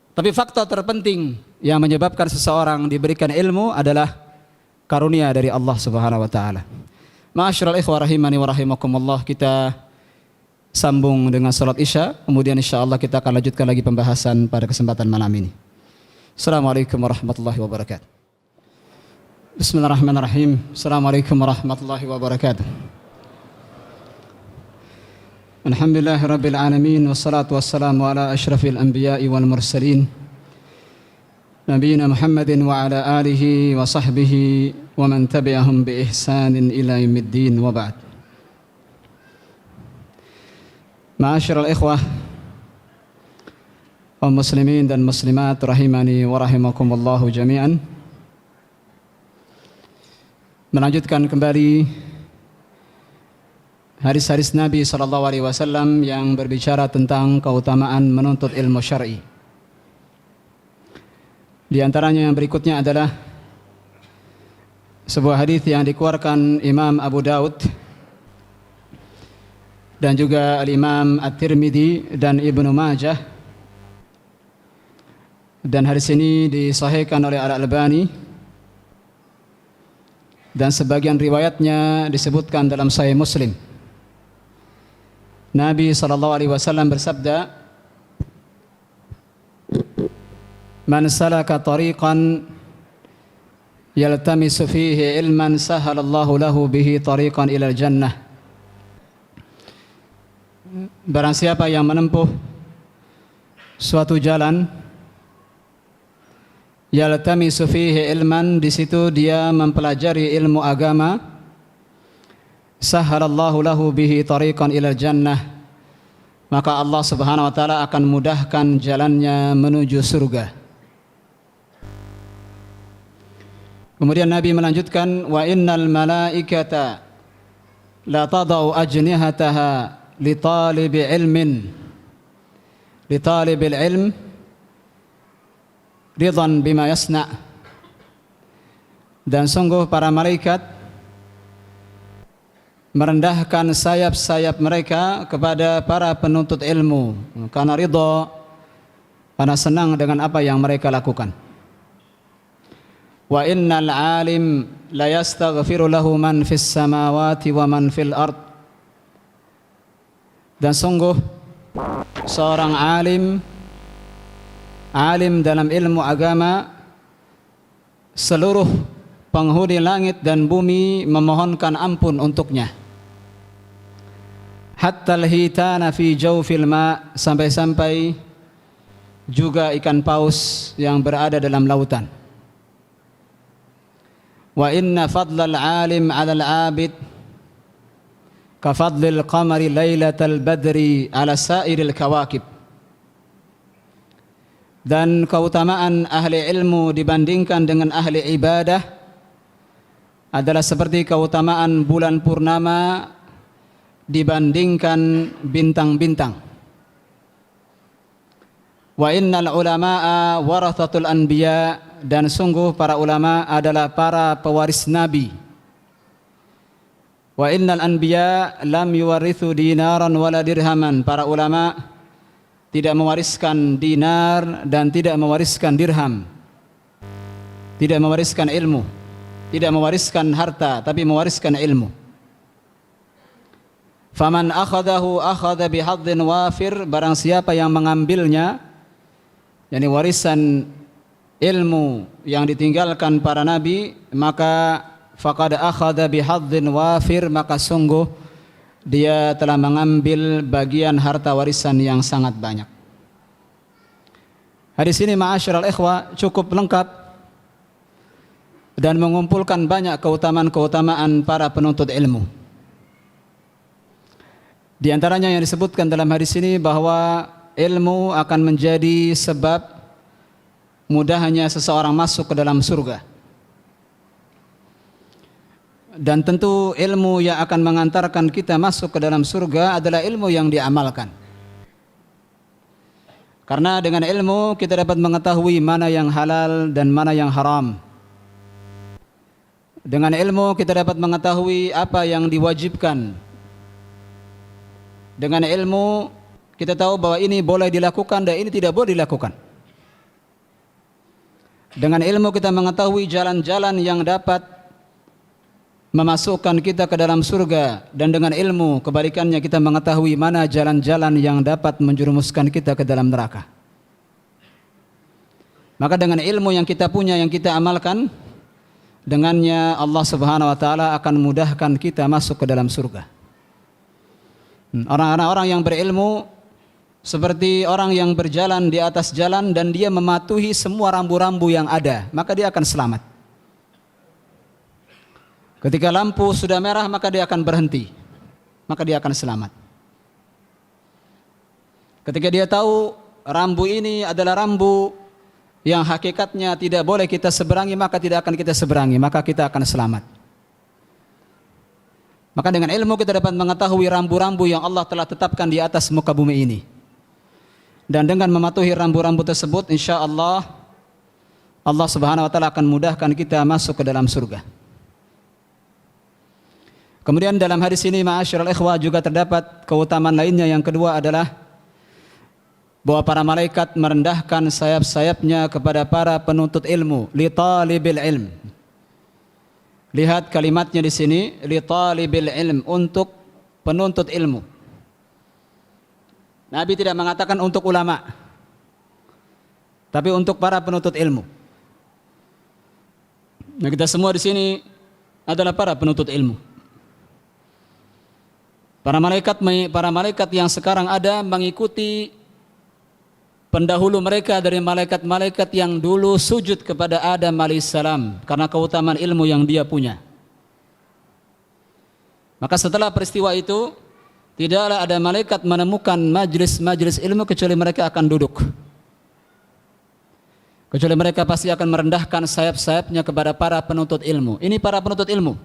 Tapi faktor terpenting yang menyebabkan seseorang diberikan ilmu adalah karunia dari Allah Subhanahu wa taala. Ma'asyiral ikhwah rahimani wa rahimakumullah, kita sambung dengan salat Isya, kemudian insyaallah kita akan lanjutkan lagi pembahasan pada kesempatan malam ini. Assalamualaikum warahmatullahi wabarakatuh. Bismillahirrahmanirrahim. Assalamualaikum warahmatullahi wabarakatuh. Alhamdulillahi rabbil alamin, wassalatu wassalamu ala asyrafil anbiya'i wal mursalin, nabiyina Muhammadin wa ala alihi wa sahbihi wa man tabi'ahum bi ihsanin ila yaumiddin, wa ba'd. Ma'asyiral ikhwah, kaum muslimin dan muslimat rahimani wa rahimakumullahu jami'an. Melanjutkan kembali hadis-hadis Nabi SAW yang berbicara tentang keutamaan menuntut ilmu syar'i. Di antaranya yang berikutnya adalah sebuah hadis yang dikeluarkan Imam Abu Daud dan juga Al-Imam At-Tirmidzi dan Ibnu Majah, dan hadis ini disahihkan oleh Al-Albani, dan sebagian riwayatnya disebutkan dalam Sahih Muslim. Nabi SAW bersabda, "Man salaka tariqan yaltamisu fihi ilman sahalallahu lahu bihi tariqan ilal jannah." Barang siapa yang menempuh suatu jalan, yaltamisu fihi ilman, di situ dia mempelajari ilmu agama, sahalallahu lahu bihi tariqan ilal jannah, maka Allah Subhanahu wa taala akan mudahkan jalannya menuju surga. Kemudian Nabi melanjutkan, wa innal malaikata la tadau ajnihataha li talibil ilm ridhan bima yasna, dan sungguh para malaikat merendahkan sayap-sayap mereka kepada para penuntut ilmu karena ridha, karena senang dengan apa yang mereka lakukan. Wa innal alim la yastaghfiru lahu man fis samawati wa man fil ard, dan sungguh seorang alim dalam ilmu agama, seluruh penghuni langit dan bumi memohonkan ampun untuknya. Hatta al-hitana fi jawfil ma, sampai-sampai juga ikan paus yang berada dalam lautan. Wa inna fadlal alim 'alal 'abid ka fadlil qamari lailatal badri 'ala sa'iril kawakib. Dan keutamaan ahli ilmu dibandingkan dengan ahli ibadah adalah seperti keutamaan bulan purnama dibandingkan bintang-bintang. Wa innal ulama'a warathatul anbiya, dan sungguh para ulama adalah para pewaris nabi. Wa innal anbiya lam yuwarithu dinaran wala dirhaman, para ulama tidak mewariskan dinar dan tidak mewariskan dirham, tidak mewariskan ilmu, tidak mewariskan harta, tapi mewariskan ilmu. Faman akhadahu akhadha bihadzin wafir, barang siapa yang mengambilnya, yakni warisan ilmu yang ditinggalkan para nabi, maka faqad akhadha bihadzin wafir, maka sungguh dia telah mengambil bagian harta warisan yang sangat banyak. Hadis ini ma'asyiral ikhwah cukup lengkap dan mengumpulkan banyak keutamaan-keutamaan para penuntut ilmu. Di antaranya yang disebutkan dalam hadis ini bahwa ilmu akan menjadi sebab mudahnya seseorang masuk ke dalam surga. Dan tentu ilmu yang akan mengantarkan kita masuk ke dalam surga adalah ilmu yang diamalkan. Karena dengan ilmu kita dapat mengetahui mana yang halal dan mana yang haram. Dengan ilmu kita dapat mengetahui apa yang diwajibkan. Dengan ilmu kita tahu bahwa ini boleh dilakukan dan ini tidak boleh dilakukan. Dengan ilmu kita mengetahui jalan-jalan yang dapat memasukkan kita ke dalam surga, dan dengan ilmu kebalikannya kita mengetahui mana jalan-jalan yang dapat menjerumuskan kita ke dalam neraka. Maka dengan ilmu yang kita punya, yang kita amalkan, dengannya Allah Subhanahu wa taala akan mudahkan kita masuk ke dalam surga. Orang-orang yang berilmu seperti orang yang berjalan di atas jalan dan dia mematuhi semua rambu-rambu yang ada, maka dia akan selamat. Ketika lampu sudah merah, maka dia akan berhenti, maka dia akan selamat. Ketika dia tahu rambu ini adalah rambu yang hakikatnya tidak boleh kita seberangi, maka tidak akan kita seberangi, maka kita akan selamat. Maka dengan ilmu kita dapat mengetahui rambu-rambu yang Allah telah tetapkan di atas muka bumi ini. Dan dengan mematuhi rambu-rambu tersebut, insya Allah Allah Subhanahu wa taala akan mudahkan kita masuk ke dalam surga. Kemudian dalam hadis ini ma'asyiral ikhwah juga terdapat keutamaan lainnya. Yang kedua adalah bahwa para malaikat merendahkan sayap-sayapnya kepada para penuntut ilmu, li talibil ilm. Lihat kalimatnya di sini, li talibil ilm, untuk penuntut ilmu. Nabi tidak mengatakan untuk ulama, tapi untuk para penuntut ilmu. Nah, kita semua di sini adalah para penuntut ilmu. Para malaikat yang sekarang ada mengikuti pendahulu mereka dari malaikat-malaikat yang dulu sujud kepada Adam alaihissalam karena keutamaan ilmu yang dia punya. Maka setelah peristiwa itu, tidaklah ada malaikat menemukan majlis-majlis ilmu kecuali mereka akan duduk. Kecuali mereka pasti akan merendahkan sayap-sayapnya kepada para penuntut ilmu. Ini para penuntut ilmu.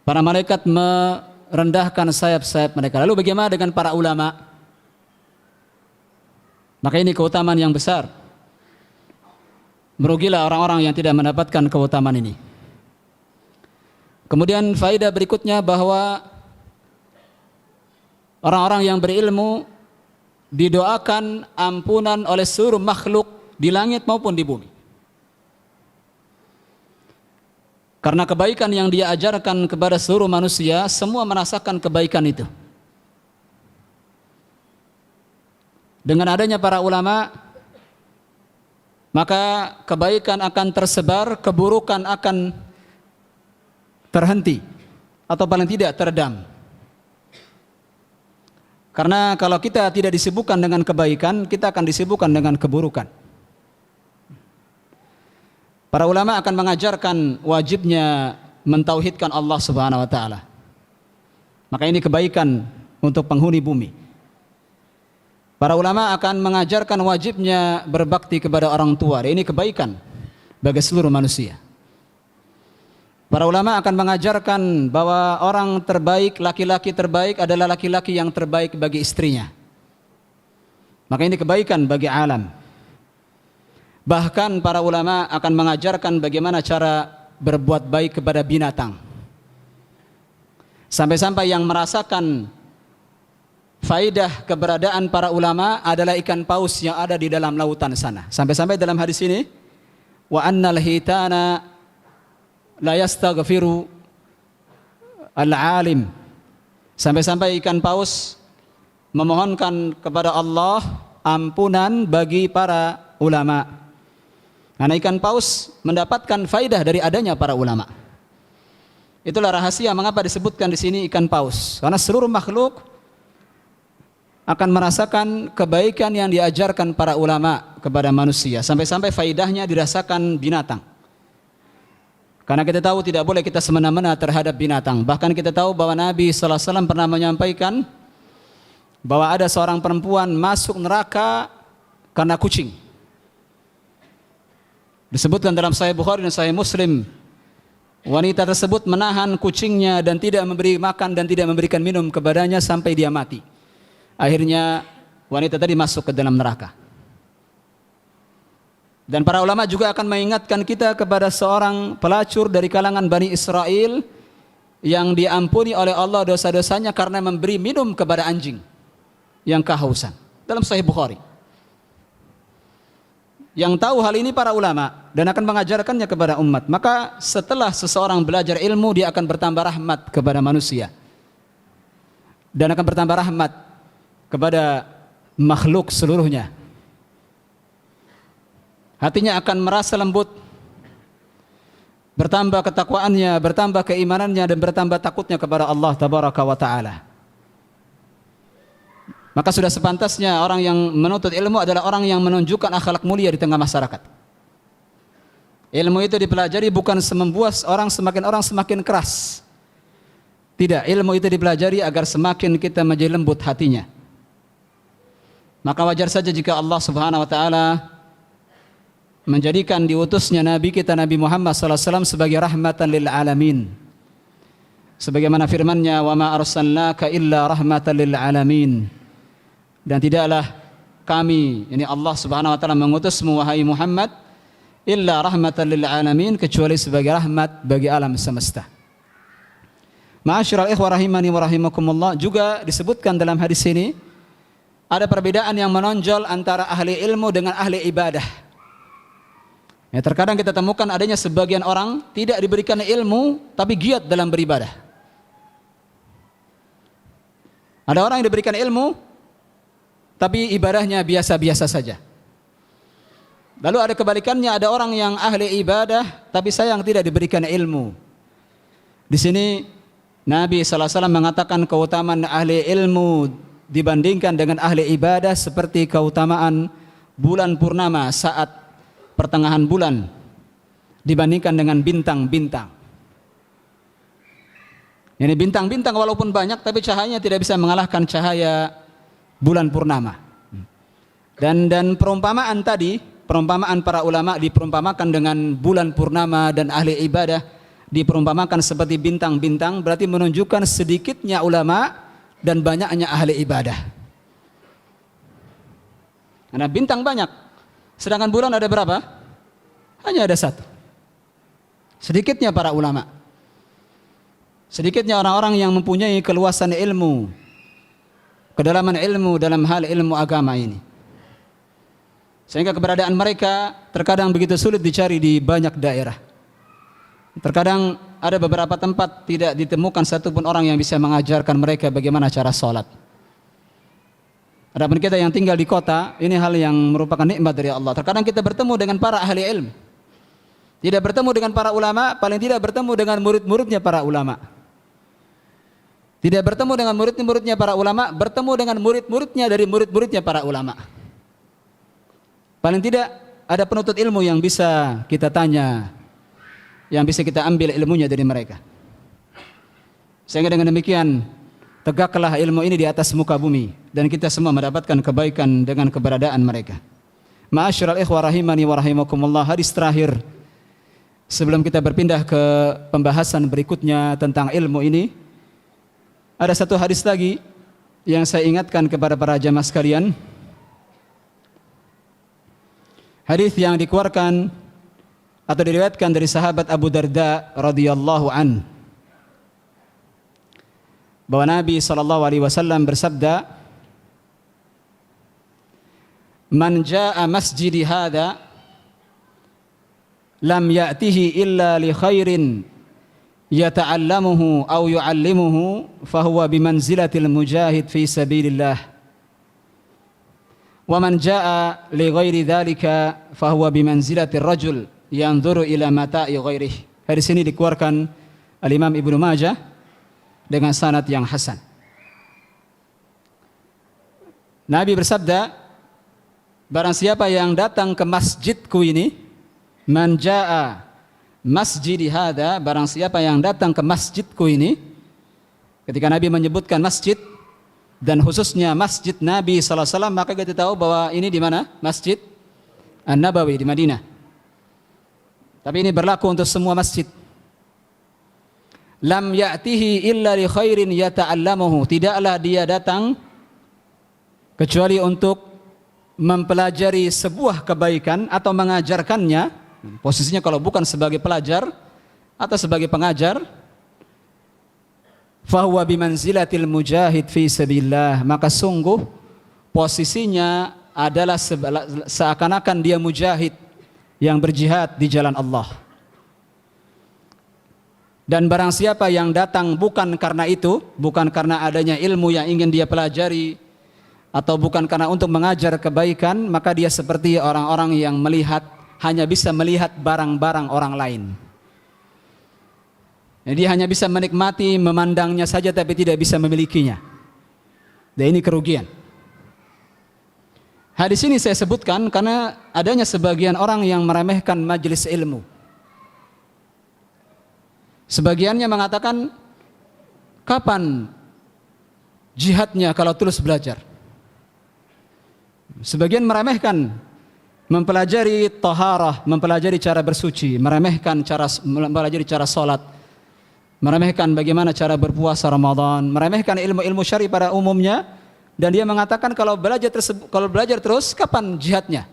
Para malaikat merendahkan sayap-sayap mereka. Lalu bagaimana dengan para ulama? Maka ini keutamaan yang besar. Merugilah orang-orang yang tidak mendapatkan keutamaan ini. Kemudian faedah berikutnya bahwa orang-orang yang berilmu didoakan ampunan oleh seluruh makhluk di langit maupun di bumi. Karena kebaikan yang dia ajarkan kepada seluruh manusia, semua merasakan kebaikan itu. Dengan adanya para ulama, maka kebaikan akan tersebar, keburukan akan terhenti atau paling tidak teredam. Karena kalau kita tidak disibukkan dengan kebaikan, kita akan disibukkan dengan keburukan. Para ulama akan mengajarkan wajibnya mentauhidkan Allah Subhanahu wa taala. Maka ini kebaikan untuk penghuni bumi. Para ulama akan mengajarkan wajibnya berbakti kepada orang tua. Dan ini kebaikan bagi seluruh manusia. Para ulama akan mengajarkan bahwa orang terbaik, laki-laki terbaik adalah laki-laki yang terbaik bagi istrinya. Maka ini kebaikan bagi alam. Bahkan para ulama akan mengajarkan bagaimana cara berbuat baik kepada binatang. Sampai-sampai yang merasakan faidah keberadaan para ulama adalah ikan paus yang ada di dalam lautan sana. Sampai-sampai dalam hadis ini, wa annal hitana la yastaghfiru al-alim. Sampai-sampai ikan paus memohonkan kepada Allah ampunan bagi para ulama. Karena ikan paus mendapatkan faidah dari adanya para ulama. Itulah rahasia mengapa disebutkan di sini ikan paus. Karena seluruh makhluk akan merasakan kebaikan yang diajarkan para ulama kepada manusia. Sampai-sampai faidahnya dirasakan binatang. Karena kita tahu tidak boleh kita semena-mena terhadap binatang. Bahkan kita tahu bahwa Nabi sallallahu alaihi wasallam pernah menyampaikan bahwa ada seorang perempuan masuk neraka karena kucing. Disebutkan dalam Sahih Bukhari dan Sahih Muslim, wanita tersebut menahan kucingnya dan tidak memberi makan dan tidak memberikan minum kepadanya sampai dia mati. Akhirnya wanita tadi masuk ke dalam neraka. Dan para ulama juga akan mengingatkan kita kepada seorang pelacur dari kalangan Bani Israel yang diampuni oleh Allah dosa-dosanya karena memberi minum kepada anjing yang kehausan. Dalam Sahih Bukhari. Yang tahu hal ini para ulama dan akan mengajarkannya kepada umat. Maka setelah seseorang belajar ilmu, dia akan bertambah rahmat kepada manusia. Dan akan bertambah rahmat kepada makhluk seluruhnya. Hatinya akan merasa lembut, bertambah ketakwaannya, bertambah keimanannya, dan bertambah takutnya kepada Allah Tabaraka wa Ta'ala. Maka sudah sepantasnya orang yang menuntut ilmu adalah orang yang menunjukkan akhlak mulia di tengah masyarakat. Ilmu itu dipelajari bukan membuat orang semakin keras. Tidak, ilmu itu dipelajari agar semakin kita menjadi lembut hatinya. Maka wajar saja jika Allah Subhanahu wa Ta'ala menjadikan diutusnya Nabi kita Nabi Muhammad sallallahu alaihi wasallam sebagai rahmatan lil alamin. Sebagaimana firman-Nya, "Wa ma arsalnaka illa rahmatan lil alamin." Dan tidaklah kami, ini Allah Subhanahu wa taala mengutusmu wahai Muhammad illa rahmatan lil alamin, kecuali sebagai rahmat bagi alam semesta. Ma'asyiral ikhwah rahimani wa rahimakumullah, juga disebutkan dalam hadis ini ada perbedaan yang menonjol antara ahli ilmu dengan ahli ibadah. Ya, terkadang kita temukan adanya sebagian orang tidak diberikan ilmu tapi giat dalam beribadah. Ada orang yang diberikan ilmu tapi ibadahnya biasa-biasa saja. Lalu ada kebalikannya, ada orang yang ahli ibadah tapi sayang tidak diberikan ilmu. Di sini Nabi sallallahu alaihi wasallam mengatakan keutamaan ahli ilmu dibandingkan dengan ahli ibadah seperti keutamaan bulan purnama saat pertengahan bulan dibandingkan dengan bintang-bintang. Ini bintang-bintang walaupun banyak tapi cahayanya tidak bisa mengalahkan cahaya bulan purnama. Dan perumpamaan tadi, perumpamaan para ulama diperumpamakan dengan bulan purnama, dan ahli ibadah diperumpamakan seperti bintang-bintang, berarti menunjukkan sedikitnya ulama dan banyaknya ahli ibadah. Karena bintang banyak, sedangkan bulan ada berapa? Hanya ada satu. Sedikitnya para ulama, sedikitnya orang-orang yang mempunyai keluasan ilmu, kedalaman ilmu dalam hal ilmu agama ini, sehingga keberadaan mereka terkadang begitu sulit dicari di banyak daerah. Terkadang ada beberapa tempat tidak ditemukan satupun orang yang bisa mengajarkan mereka bagaimana cara sholat. Adapun kita yang tinggal di kota, ini hal yang merupakan nikmat dari Allah. Terkadang kita bertemu dengan para ahli ilmu, tidak bertemu dengan para ulama, paling tidak bertemu dengan murid-muridnya para ulama. Tidak bertemu dengan murid-muridnya para ulama, bertemu dengan murid-muridnya dari murid-muridnya para ulama. Paling tidak ada penuntut ilmu yang bisa kita tanya, yang bisa kita ambil ilmunya dari mereka. Sehingga dengan demikian tegaklah ilmu ini di atas muka bumi dan kita semua mendapatkan kebaikan dengan keberadaan mereka. Ma'asyiral ikhwah rahimani wa rahimakumullah, hadis terakhir sebelum kita berpindah ke pembahasan berikutnya tentang ilmu ini, ada satu hadis lagi yang saya ingatkan kepada para jamaah sekalian. Hadis yang dikeluarkan atau diriwayatkan dari sahabat Abu Darda radhiyallahu an, bahwa Nabi sallallahu alaihi wasallam bersabda, "Man jaa masjidi hadza lam ya'tihi illa li khairin yata'allamuhu aw yu'allimuhu fahuwa bimanzilatil mujahid fi sabilillah. Wa man jaa li ghairi dzalika fahuwa bimanzilatir rajul yanzuru ila mata'i ghairihi." Hadis ini dikeluarkan Al-Imam Ibnu Majah dengan sanad yang hasan. Nabi bersabda, barang siapa yang datang ke masjidku ini, man jaa masjidi hadza, barang siapa yang datang ke masjidku ini. Ketika Nabi menyebutkan masjid, dan khususnya masjid Nabi sallallahu alaihi wasallam, maka kita tahu bahwa ini di mana? Masjid An-Nabawi di Madinah. Tapi ini berlaku untuk semua masjid. Lam ya'tihi illa li khairin yata'allamuhu, tidaklah dia datang kecuali untuk mempelajari sebuah kebaikan atau mengajarkannya. Posisinya kalau bukan sebagai pelajar atau sebagai pengajar, fahuwa bimanzilatil mujahid fi sabilillah, maka sungguh posisinya adalah seakan-akan dia mujahid yang berjihad di jalan Allah. Dan barang siapa yang datang bukan karena itu, bukan karena adanya ilmu yang ingin dia pelajari, atau bukan karena untuk mengajar kebaikan, maka dia seperti orang-orang yang hanya bisa melihat barang-barang orang lain. Jadi dia hanya bisa menikmati, memandangnya saja, tapi tidak bisa memilikinya. Dan ini kerugian. Hadis ini saya sebutkan karena adanya sebagian orang yang meremehkan majelis ilmu. Sebagiannya mengatakan, kapan jihadnya kalau terus belajar? Sebagian meremehkan mempelajari taharah, mempelajari cara bersuci, mempelajari cara salat, meremehkan bagaimana cara berpuasa Ramadan, meremehkan ilmu-ilmu syar'i pada umumnya, dan dia mengatakan kalau belajar terus kapan jihadnya?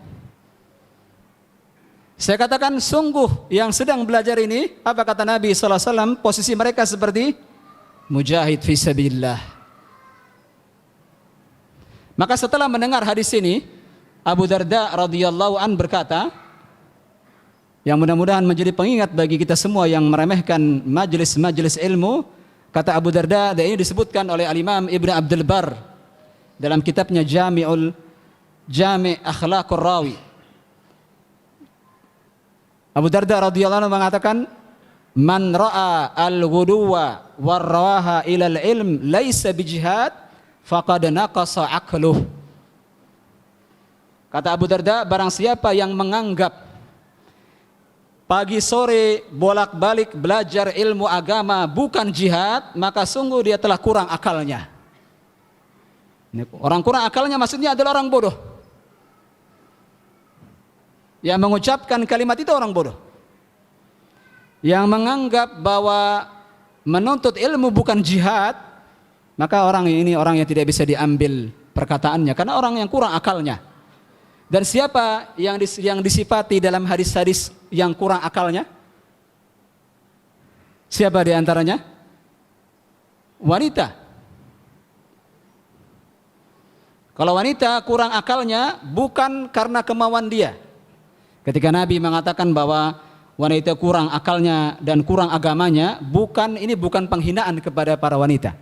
Saya katakan sungguh yang sedang belajar ini, apa kata Nabi sallallahu alaihi wasallam, posisi mereka seperti mujahid fi sabilillah. Maka setelah mendengar hadis ini, Abu Darda radhiyallahu an berkata, yang mudah-mudahan menjadi pengingat bagi kita semua yang meremehkan majelis-majelis ilmu. Kata Abu Darda, dan ini disebutkan oleh Al-Imam Ibn Abdul Bar dalam kitabnya Jami' Akhlaqur Rawi. Abu Darda radhiyallahu anhu mengatakan, man ra'a al-ghuduwa war-rawaha ila al-ilm laisa bijihad faqad naqasa aqluh. Kata Abu Darda, barang siapa yang menganggap pagi sore bolak-balik belajar ilmu agama bukan jihad, maka sungguh dia telah kurang akalnya. Orang kurang akalnya maksudnya adalah orang bodoh. Yang mengucapkan kalimat itu orang bodoh. Yang menganggap bahwa menuntut ilmu bukan jihad, maka orang ini orang yang tidak bisa diambil perkataannya karena orang yang kurang akalnya. Dan siapa yang disifati dalam hadis-hadis yang kurang akalnya? Siapa di antaranya? Wanita. Kalau wanita kurang akalnya bukan karena kemauan dia. Ketika Nabi mengatakan bahwa wanita kurang akalnya dan kurang agamanya, ini bukan penghinaan kepada para wanita.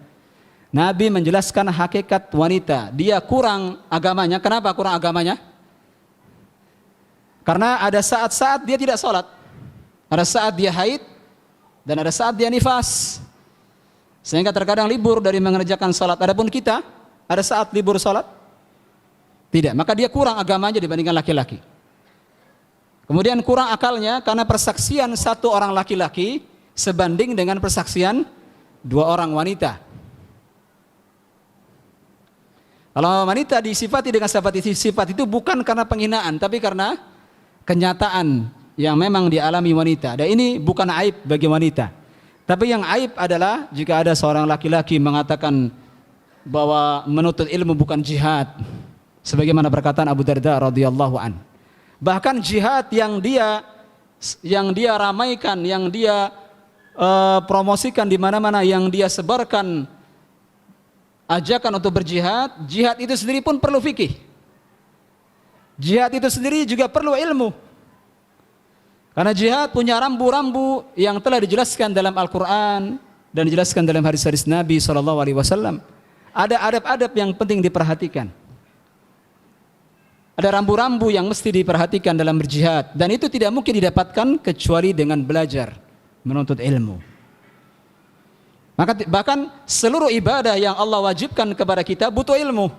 Nabi menjelaskan hakikat wanita. Dia kurang agamanya. Kenapa kurang agamanya? Karena ada saat-saat dia tidak sholat, ada saat dia haid, dan ada saat dia nifas, sehingga terkadang libur dari mengerjakan sholat. Adapun kita, ada saat libur sholat? Tidak, maka dia kurang agamanya dibandingkan laki-laki. Kemudian kurang akalnya karena persaksian satu orang laki-laki sebanding dengan persaksian dua orang wanita. Kalau wanita disifati dengan sifat itu bukan karena penghinaan, tapi karena kenyataan yang memang dialami wanita. Dan ini bukan aib bagi wanita. Tapi yang aib adalah jika ada seorang laki-laki mengatakan bahwa menuntut ilmu bukan jihad, sebagaimana perkataan Abu Darda radhiyallahu an. Bahkan jihad yang dia ramaikan, yang dia promosikan di mana-mana, yang dia sebarkan ajakan untuk berjihad, jihad itu sendiri pun perlu fikih. Jihad itu sendiri juga perlu ilmu. Karena jihad punya rambu-rambu yang telah dijelaskan dalam Al-Quran dan dijelaskan dalam hadis-hadis Nabi SAW. Ada adab-adab yang penting diperhatikan. Ada rambu-rambu yang mesti diperhatikan dalam berjihad, dan itu tidak mungkin didapatkan kecuali dengan belajar, menuntut ilmu. Maka bahkan seluruh ibadah yang Allah wajibkan kepada kita butuh ilmu.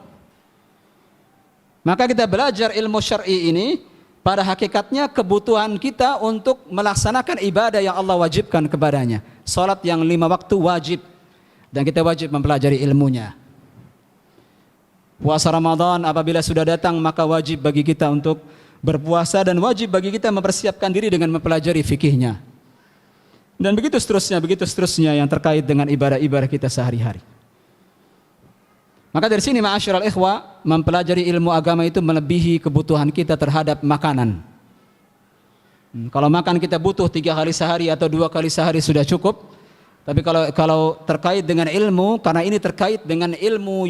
Maka kita belajar ilmu syar'i ini pada hakikatnya kebutuhan kita untuk melaksanakan ibadah yang Allah wajibkan kepadanya. Salat yang 5 waktu wajib, dan kita wajib mempelajari ilmunya. Puasa Ramadan apabila sudah datang, maka wajib bagi kita untuk berpuasa, dan wajib bagi kita mempersiapkan diri dengan mempelajari fikihnya. Dan begitu seterusnya yang terkait dengan ibadah-ibadah kita sehari-hari. Maka dari sini ma'asyiral ikhwah, mempelajari ilmu agama itu melebihi kebutuhan kita terhadap makanan. Kalau makan kita butuh 3 kali sehari atau 2 kali sehari sudah cukup. Tapi kalau terkait dengan ilmu, karena ini terkait dengan ilmu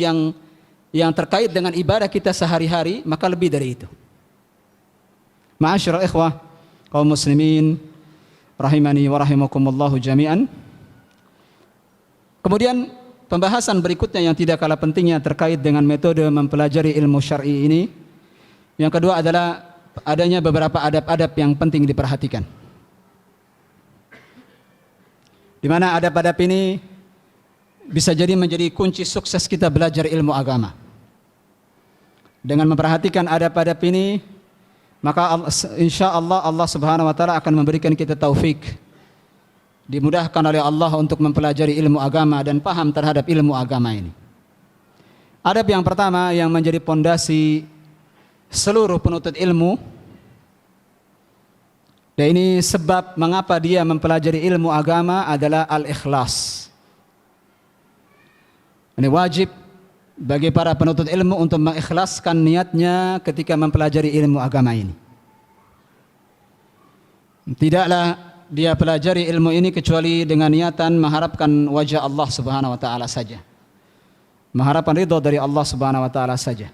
yang terkait dengan ibadah kita sehari-hari, maka lebih dari itu. Ma'asyiral ikhwah, kaum muslimin rahimani wa rahimakumullahu jami'an. Kemudian pembahasan berikutnya yang tidak kalah pentingnya terkait dengan metode mempelajari ilmu syar'i ini. Yang kedua adalah adanya beberapa adab-adab yang penting diperhatikan. Di mana adab-adab ini bisa jadi menjadi kunci sukses kita belajar ilmu agama. Dengan memperhatikan adab-adab ini, maka insya Allah Allah Subhanahu wa taala akan memberikan kita taufik, dimudahkan oleh Allah untuk mempelajari ilmu agama dan paham terhadap ilmu agama ini. Adab yang pertama yang menjadi pondasi seluruh penuntut ilmu, dan ini sebab mengapa dia mempelajari ilmu agama, adalah al-ikhlas. Ini wajib bagi para penuntut ilmu untuk mengikhlaskan niatnya ketika mempelajari ilmu agama ini. Tidaklah dia pelajari ilmu ini kecuali dengan niatan mengharapkan wajah Allah Subhanahu wa taala saja, mengharapkan ridha dari Allah Subhanahu wa taala saja.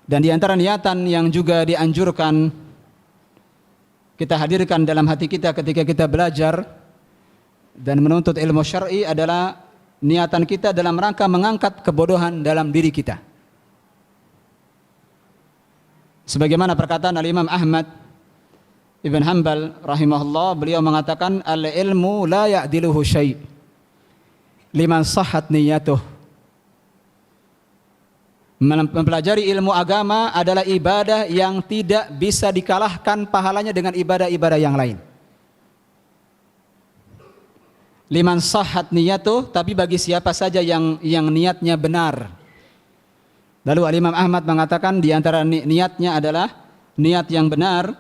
Dan di antara niatan yang juga dianjurkan kita hadirkan dalam hati kita ketika kita belajar dan menuntut ilmu syar'i adalah niatan kita dalam rangka mengangkat kebodohan dalam diri kita. Sebagaimana perkataan Al-Imam Ahmad Ibn Hanbal rahimahullah, beliau mengatakan al-ilmu la ya'diluhu syai' liman sahhat niyatuh. Mempelajari ilmu agama adalah ibadah yang tidak bisa dikalahkan pahalanya dengan ibadah-ibadah yang lain. Liman sahhat niyatuh, tapi bagi siapa saja yang niatnya benar. Lalu Al-Imam Ahmad mengatakan di antara niatnya adalah niat yang benar,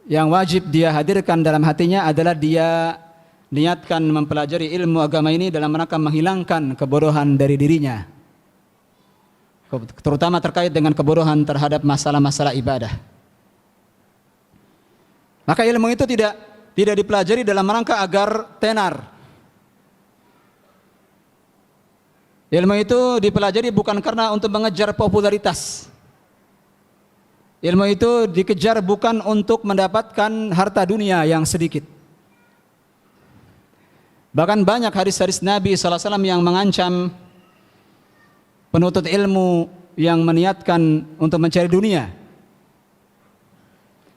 yang wajib dia hadirkan dalam hatinya adalah dia niatkan mempelajari ilmu agama ini dalam rangka menghilangkan kebodohan dari dirinya, terutama terkait dengan kebodohan terhadap masalah-masalah ibadah. Maka ilmu itu tidak dipelajari dalam rangka agar tenar. Ilmu itu dipelajari bukan karena untuk mengejar popularitas. Ilmu itu dikejar bukan untuk mendapatkan harta dunia yang sedikit. Bahkan banyak hadis-hadis Nabi SAW yang mengancam penuntut ilmu yang meniatkan untuk mencari dunia.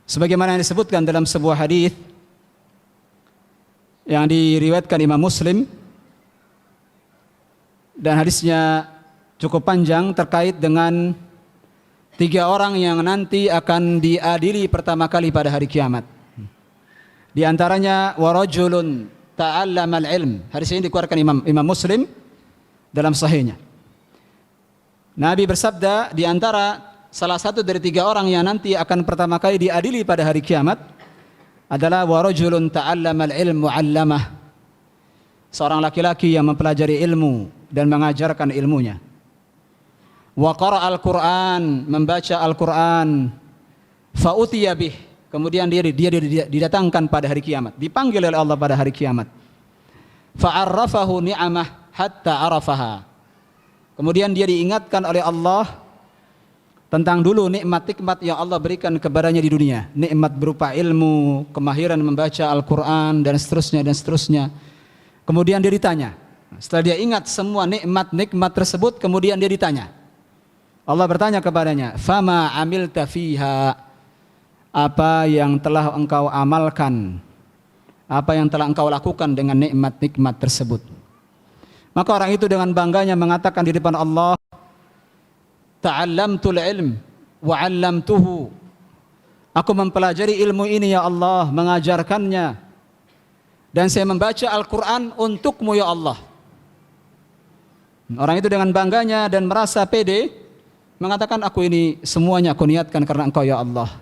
Sebagaimana yang disebutkan dalam sebuah hadis yang diriwayatkan Imam Muslim, dan hadisnya cukup panjang terkait dengan 3 orang yang nanti akan diadili pertama kali pada hari kiamat. Di antaranya warajulun ta'allamal ilm. Hadis ini dikeluarkan Imam Muslim dalam sahihnya. Nabi bersabda, di antara salah satu dari 3 orang yang nanti akan pertama kali diadili pada hari kiamat adalah warajulun ta'allamal ilmu 'allamah. Seorang laki-laki yang mempelajari ilmu dan mengajarkan ilmunya. Wa qara'al Qur'an, membaca Al-Qur'an Fa'utiya bih, kemudian dia didatangkan pada hari kiamat, dipanggil oleh Allah pada hari kiamat. Fa'arrafahu ni'amah hatta arafaha. Kemudian dia diingatkan oleh Allah tentang dulu nikmat-nikmat yang Allah berikan kepadanya di dunia. Nikmat berupa ilmu, kemahiran membaca Al-Quran, dan seterusnya dan seterusnya. Kemudian dia ditanya. Setelah dia ingat semua nikmat-nikmat tersebut, kemudian dia ditanya. Allah bertanya kepadanya, "Fama amilta fiha?" Apa yang telah engkau amalkan, apa yang telah engkau lakukan dengan nikmat-nikmat tersebut. Maka orang itu dengan bangganya mengatakan di depan Allah, ta'allamtul ilm wa 'allamtuhu. Aku mempelajari ilmu ini ya Allah, mengajarkannya, dan saya membaca Al-Quran untukmu ya Allah. Orang itu dengan bangganya dan merasa pede mengatakan, aku ini semuanya aku niatkan karena engkau ya Allah.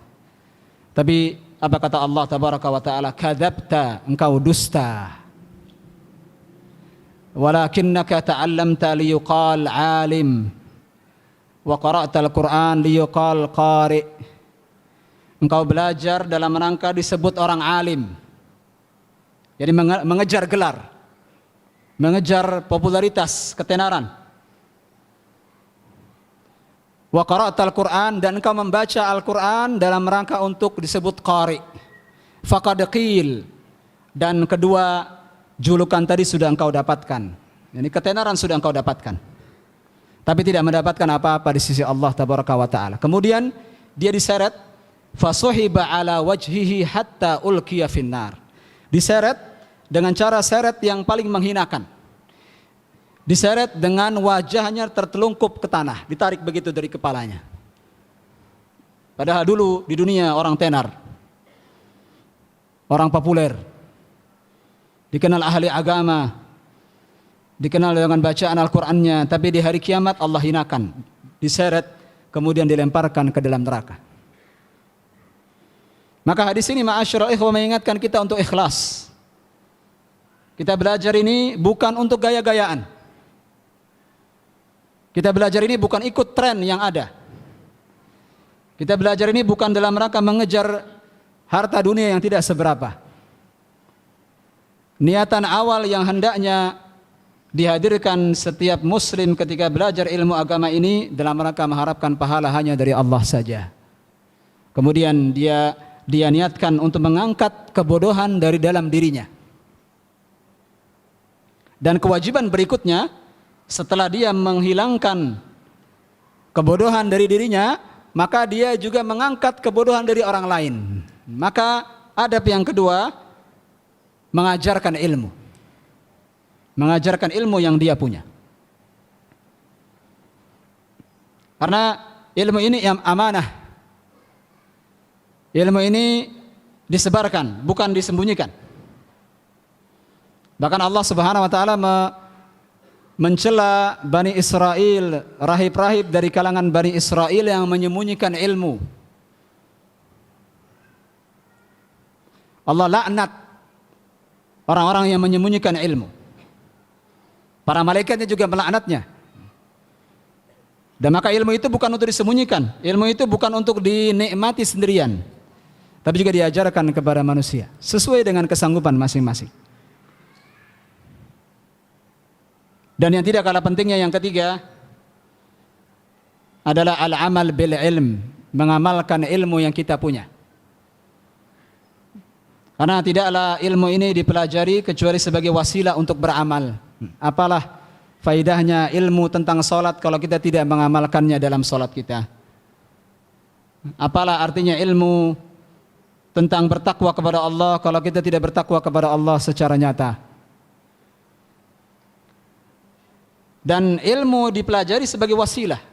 Tapi apa kata Allah tabaraka wa ta'ala? Kadzabta, engkau dusta. Walakinnaka ta'allamta liyuqal alim wa qara'ta al-Qur'an liyuqal qari. Engkau belajar dalam rangka disebut orang alim. Jadi mengejar gelar, mengejar popularitas, ketenaran. Wa qara'tal Qur'an, dan engkau membaca Al-Qur'an dalam rangka untuk disebut qari. Faqad qil, dan kedua julukan tadi sudah engkau dapatkan. Ini ketenaran sudah engkau dapatkan. Tapi tidak mendapatkan apa-apa di sisi Allah tabaraka wa taala. Kemudian dia diseret, fasuhiba ala wajhihi hatta ulqiya finnar. Diseret dengan cara seret yang paling menghinakan. Diseret dengan wajahnya tertelungkup ke tanah, ditarik begitu dari kepalanya. Padahal dulu di dunia orang tenar, orang populer, dikenal ahli agama, dikenal dengan bacaan Al-Qur'annya, tapi di hari kiamat Allah hinakan, diseret kemudian dilemparkan ke dalam neraka. Maka hadis ini ma'asyiral ikhwah mengingatkan kita untuk ikhlas. Kita belajar ini bukan untuk gaya-gayaan. Kita belajar ini bukan ikut tren yang ada. Kita belajar ini bukan dalam rangka mengejar harta dunia yang tidak seberapa. Niatan awal yang hendaknya dihadirkan setiap muslim ketika belajar ilmu agama ini dalam rangka mengharapkan pahala hanya dari Allah saja. Kemudian dia niatkan untuk mengangkat kebodohan dari dalam dirinya. Dan kewajiban berikutnya, setelah dia menghilangkan kebodohan dari dirinya, maka dia juga mengangkat kebodohan dari orang lain. Maka adab yang kedua, mengajarkan ilmu. Mengajarkan ilmu yang dia punya. Karena ilmu ini yang amanah. Ilmu ini disebarkan, bukan disembunyikan. Bahkan Allah Subhanahu wa taala mencela Bani Israel, rahib-rahib dari kalangan Bani Israel yang menyembunyikan ilmu. Allah laknat orang-orang yang menyembunyikan ilmu. Para malaikatnya juga melaknatnya. Dan maka ilmu itu bukan untuk disembunyikan, ilmu itu bukan untuk dinikmati sendirian, tapi juga diajarkan kepada manusia sesuai dengan kesanggupan masing-masing. Dan yang tidak kalah pentingnya yang ketiga adalah al-amal bil ilm, mengamalkan ilmu yang kita punya. Karena tidaklah ilmu ini dipelajari kecuali sebagai wasilah untuk beramal. Apalah faidahnya ilmu tentang salat kalau kita tidak mengamalkannya dalam salat kita? Apalah artinya ilmu tentang bertakwa kepada Allah kalau kita tidak bertakwa kepada Allah secara nyata? Dan ilmu dipelajari sebagai wasilah.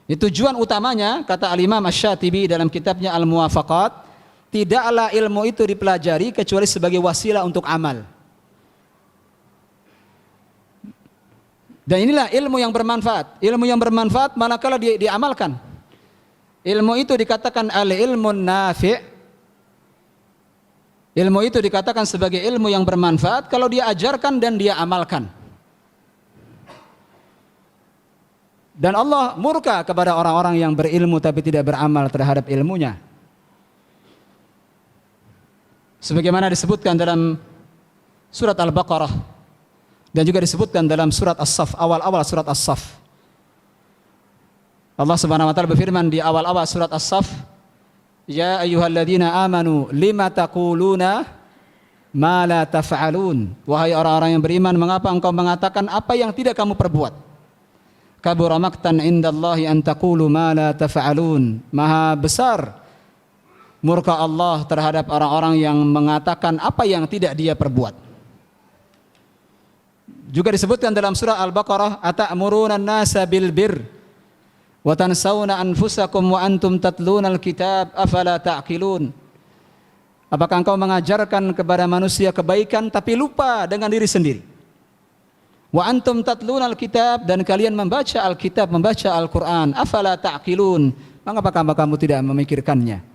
Itu tujuan utamanya, kata Al-Imam Asy-Syatibi dalam kitabnya Al-Muwafaqat, tidaklah ilmu itu dipelajari kecuali sebagai wasilah untuk amal. Dan inilah ilmu yang bermanfaat. Ilmu yang bermanfaat manakala diamalkan. Ilmu itu dikatakan al-ilmun nafi'. Ilmu itu dikatakan sebagai ilmu yang bermanfaat kalau dia ajarkan dan dia amalkan. Dan Allah murka kepada orang-orang yang berilmu tapi tidak beramal terhadap ilmunya. Sebagaimana disebutkan dalam surat Al-Baqarah dan juga disebutkan dalam surat As-Saff, awal-awal surat As-Saff. Allah Subhanahu wa taala berfirman di awal-awal surat As-Saff, "Ya ayyuhalladzina amanu lima taquluna ma la taf'alun." Wahai orang-orang yang beriman, mengapa engkau mengatakan apa yang tidak kamu perbuat? Kabura maqtan indallahi an taqulu ma la taf'alun. Maha besar murka Allah terhadap orang-orang yang mengatakan apa yang tidak dia perbuat. Juga disebutkan dalam surah Al-Baqarah, "Ata'muruna an-nasa bil birr wa tansawna anfusakum wa antum tatluna al-kitab afala ta'qilun." Apakah engkau mengajarkan kepada manusia kebaikan tapi lupa dengan diri sendiri? Wa antum tatluna al-kitab, dan kalian membaca Alkitab, membaca Al-Qur'an. Afala ta'qilun, mengapa kamu tidak memikirkannya?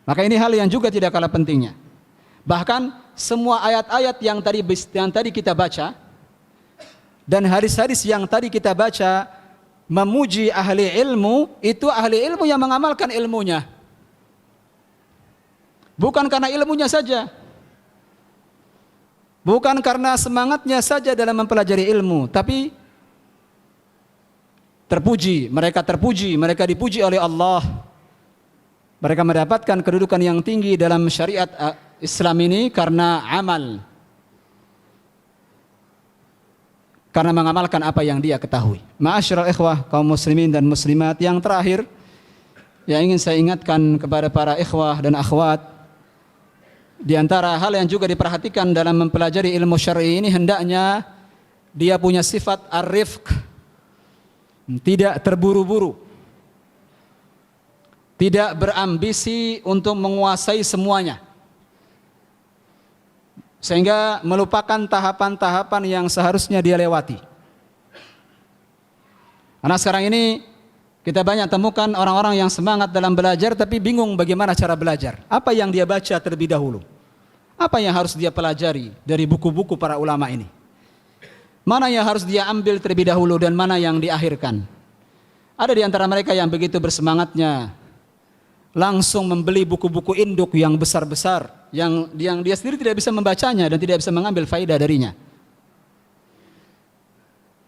Maka ini hal yang juga tidak kalah pentingnya. Bahkan semua ayat-ayat yang tadi kita baca dan hadis-hadis yang tadi kita baca memuji ahli ilmu, itu ahli ilmu yang mengamalkan ilmunya. Bukan karena ilmunya saja. Bukan karena semangatnya saja dalam mempelajari ilmu, tapi mereka dipuji oleh Allah. Mereka mendapatkan kedudukan yang tinggi dalam syariat Islam ini karena amal. Karena mengamalkan apa yang dia ketahui. Ma'asyiral ikhwah, kaum muslimin dan muslimat, yang terakhir yang ingin saya ingatkan kepada para ikhwah dan akhwat, di antara hal yang juga diperhatikan dalam mempelajari ilmu syar'i ini, hendaknya dia punya sifat ar-rifq, tidak terburu-buru, tidak berambisi untuk menguasai semuanya, sehingga melupakan tahapan-tahapan yang seharusnya dia lewati. Karena sekarang ini kita banyak temukan orang-orang yang semangat dalam belajar tapi bingung bagaimana cara belajar. Apa yang dia baca terlebih dahulu? Apa yang harus dia pelajari dari buku-buku para ulama ini? Mana yang harus dia ambil terlebih dahulu dan mana yang diakhirkan? Ada di antara mereka yang begitu bersemangatnya langsung membeli buku-buku induk yang besar-besar, yang dia sendiri tidak bisa membacanya dan tidak bisa mengambil faedah darinya.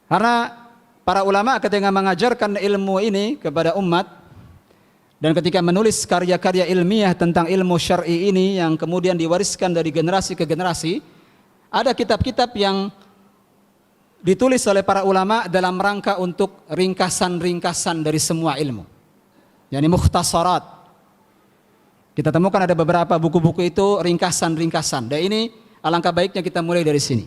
Karena para ulama ketika mengajarkan ilmu ini kepada umat dan ketika menulis karya-karya ilmiah tentang ilmu syar'i ini yang kemudian diwariskan dari generasi ke generasi, ada kitab-kitab yang ditulis oleh para ulama dalam rangka untuk ringkasan-ringkasan dari semua ilmu, yakni mukhtasarat. Kita temukan ada beberapa buku-buku itu ringkasan-ringkasan. Dan ini alangkah baiknya kita mulai dari sini.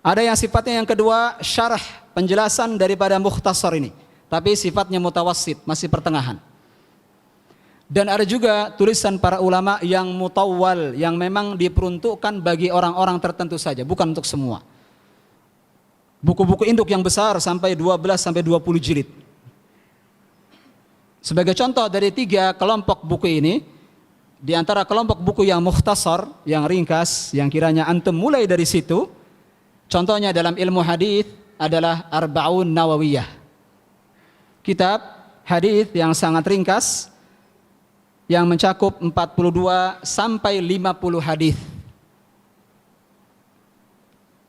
Ada yang sifatnya yang kedua, syarah, penjelasan daripada mukhtasar ini, tapi sifatnya mutawassit, masih pertengahan. Dan ada juga tulisan para ulama yang mutawwal, yang memang diperuntukkan bagi orang-orang tertentu saja, bukan untuk semua. Buku-buku induk yang besar sampai 12 sampai 20 jilid. Sebagai contoh dari 3 kelompok buku ini, di antara kelompok buku yang mukhtasar, yang ringkas, yang kiranya antum mulai dari situ, contohnya dalam ilmu hadis adalah Arba'un Nawawiyah. Kitab hadis yang sangat ringkas, yang mencakup 42 sampai 50 hadis.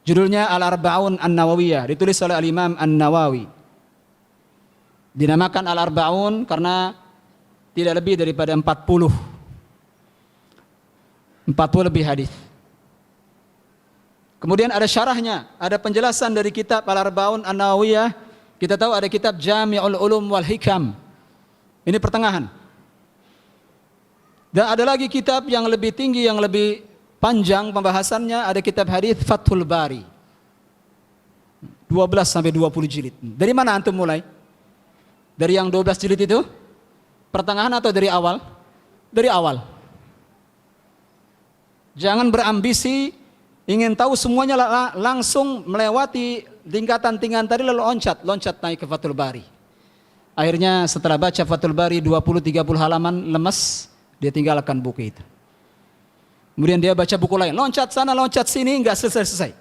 Judulnya Al-Arba'un An-Nawawiyah, ditulis oleh Al-Imam An-Nawawi. Dinamakan Al-Arba'un karena tidak lebih daripada 40 lebih hadis. Kemudian ada syarahnya, ada penjelasan dari kitab Al-Arba'un An-Nawawiyah. Kita tahu ada kitab Jami'ul Ulum wal Hikam. Ini pertengahan. Dan ada lagi kitab yang lebih tinggi, yang lebih panjang pembahasannya, ada kitab hadis Fathul Bari. 12 sampai 20 jilid. Dari mana antum mulai? Dari yang 12 jilid itu? Pertengahan atau dari awal? Dari awal. Jangan berambisi ingin tahu semuanya langsung melewati tingkatan-tingkatan tadi lalu loncat naik ke Fathul Bari. Akhirnya setelah baca Fathul Bari 20-30 halaman lemes, dia tinggalkan buku itu. Kemudian dia baca buku lain, loncat sana loncat sini, enggak selesai.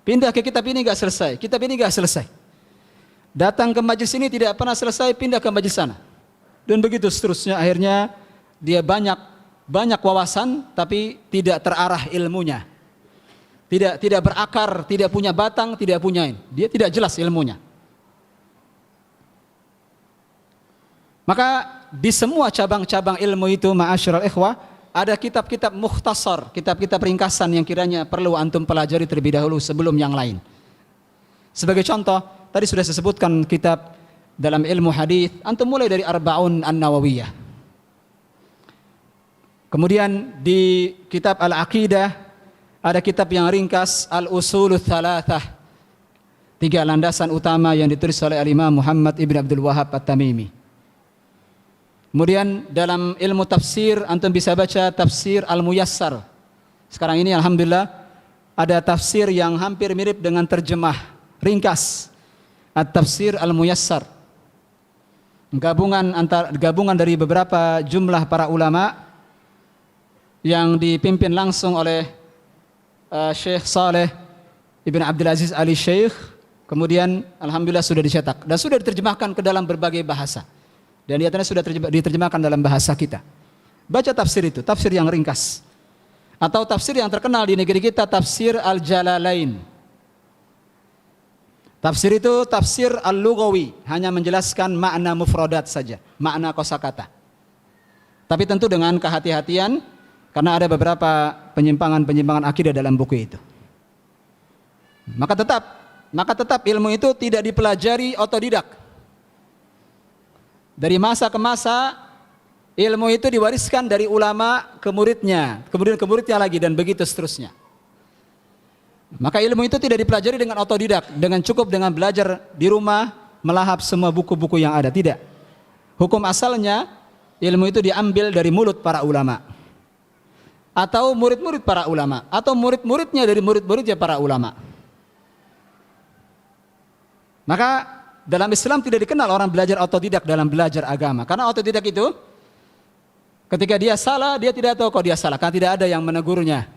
Pindah ke kitab ini enggak selesai, kitab ini enggak selesai. Datang ke majelis ini tidak pernah selesai, pindah ke majelis sana. Dan begitu seterusnya, akhirnya dia banyak wawasan tapi tidak terarah ilmunya. Tidak berakar, tidak punya batang, tidak punya ini. Dia tidak jelas ilmunya. Maka di semua cabang-cabang ilmu itu ma'asyiral ikhwah, ada kitab-kitab mukhtasar, kitab-kitab ringkasan yang kiranya perlu antum pelajari terlebih dahulu sebelum yang lain. Sebagai contoh, tadi sudah saya sebutkan kitab dalam ilmu hadis, antum mulai dari Arba'un An-Nawawiyah. Kemudian di kitab Al-Aqidah ada kitab yang ringkas Al-Usulul Thalathah, 3 landasan utama yang ditulis oleh Al-Imam Muhammad Ibn Abdul Wahhab At-Tamimi. Kemudian dalam ilmu tafsir antum bisa baca tafsir Al-Muyassar. Sekarang ini alhamdulillah ada tafsir yang hampir mirip dengan terjemah ringkas, At-Tafsir Al-Muyassar. Gabungan dari beberapa jumlah para ulama yang dipimpin langsung oleh Syekh Saleh Ibn Abdul Aziz Ali Syekh. Kemudian alhamdulillah sudah dicetak dan sudah diterjemahkan ke dalam berbagai bahasa. Dan di antaranya sudah diterjemahkan dalam bahasa kita. Baca tafsir itu, tafsir yang ringkas. Atau tafsir yang terkenal di negeri kita, tafsir Al-Jalalain. Tafsir itu tafsir Al-Lughawi, hanya menjelaskan makna mufradat saja, makna kosakata. Tapi tentu dengan kehati-hatian, karena ada beberapa penyimpangan akidah dalam buku itu. Maka tetap ilmu itu tidak dipelajari otodidak. Dari masa ke masa ilmu itu diwariskan dari ulama ke muridnya, kemudian ke muridnya lagi, dan begitu seterusnya. Maka ilmu itu tidak dipelajari dengan otodidak, dengan cukup dengan belajar di rumah, melahap semua buku-buku yang ada. Tidak. Hukum asalnya ilmu itu diambil dari mulut para ulama, atau murid-murid para ulama, atau murid-muridnya dari murid-muridnya para ulama. Maka dalam Islam tidak dikenal orang belajar otodidak dalam belajar agama. Karena otodidak itu ketika dia salah, dia tidak tahu kok dia salah, karena tidak ada yang menegurnya,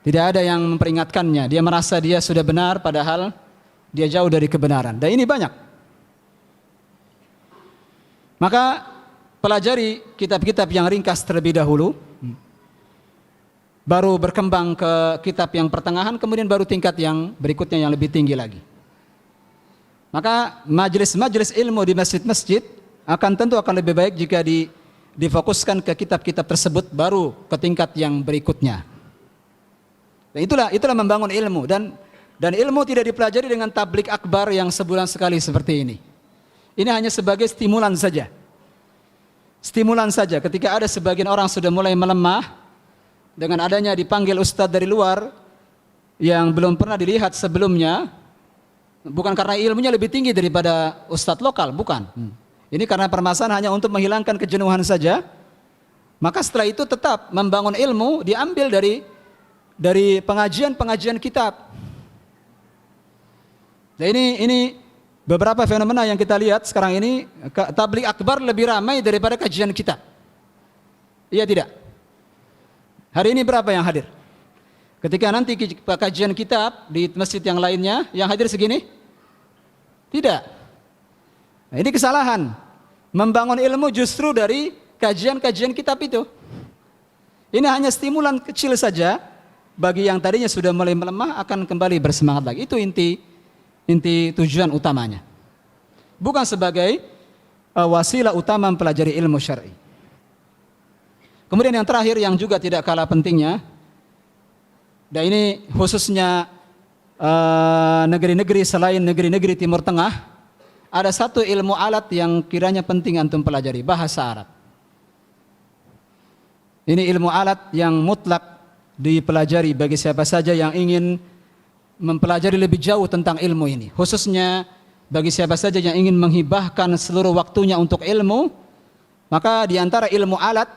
tidak ada yang memperingatkannya. Dia merasa dia sudah benar padahal dia jauh dari kebenaran. Dan ini banyak. Maka pelajari kitab-kitab yang ringkas terlebih dahulu, baru berkembang ke kitab yang pertengahan, kemudian baru tingkat yang berikutnya yang lebih tinggi lagi. Maka majelis-majelis ilmu di masjid-masjid tentu akan lebih baik jika difokuskan ke kitab-kitab tersebut, baru ke tingkat yang berikutnya. Dan itulah membangun ilmu, dan ilmu tidak dipelajari dengan tablik akbar yang sebulan sekali seperti ini. Ini hanya sebagai stimulan saja. Stimulan saja ketika ada sebagian orang sudah mulai melemah, dengan adanya dipanggil ustadz dari luar yang belum pernah dilihat sebelumnya, bukan karena ilmunya lebih tinggi daripada ustadz lokal, bukan. Ini karena permasalahan hanya untuk menghilangkan kejenuhan saja. Maka setelah itu tetap membangun ilmu diambil dari pengajian kitab. Nah ini beberapa fenomena yang kita lihat sekarang ini, tabligh akbar lebih ramai daripada kajian kitab. Iya tidak? Hari ini berapa yang hadir? Ketika nanti kajian kitab di masjid yang lainnya, yang hadir segini? Tidak. Nah, ini kesalahan. Membangun ilmu justru dari kajian-kajian kitab itu. Ini hanya stimulan kecil saja bagi yang tadinya sudah mulai melemah, akan kembali bersemangat lagi. Itu inti tujuan utamanya. Bukan sebagai wasilah utama mempelajari ilmu syar'i. Kemudian yang terakhir yang juga tidak kalah pentingnya, dan ini khususnya negeri-negeri selain negeri-negeri Timur Tengah, ada satu ilmu alat yang kiranya penting antum pelajari, bahasa Arab. Ini ilmu alat yang mutlak dipelajari bagi siapa saja yang ingin mempelajari lebih jauh tentang ilmu ini. Khususnya bagi siapa saja yang ingin menghibahkan seluruh waktunya untuk ilmu, maka di antara ilmu alat,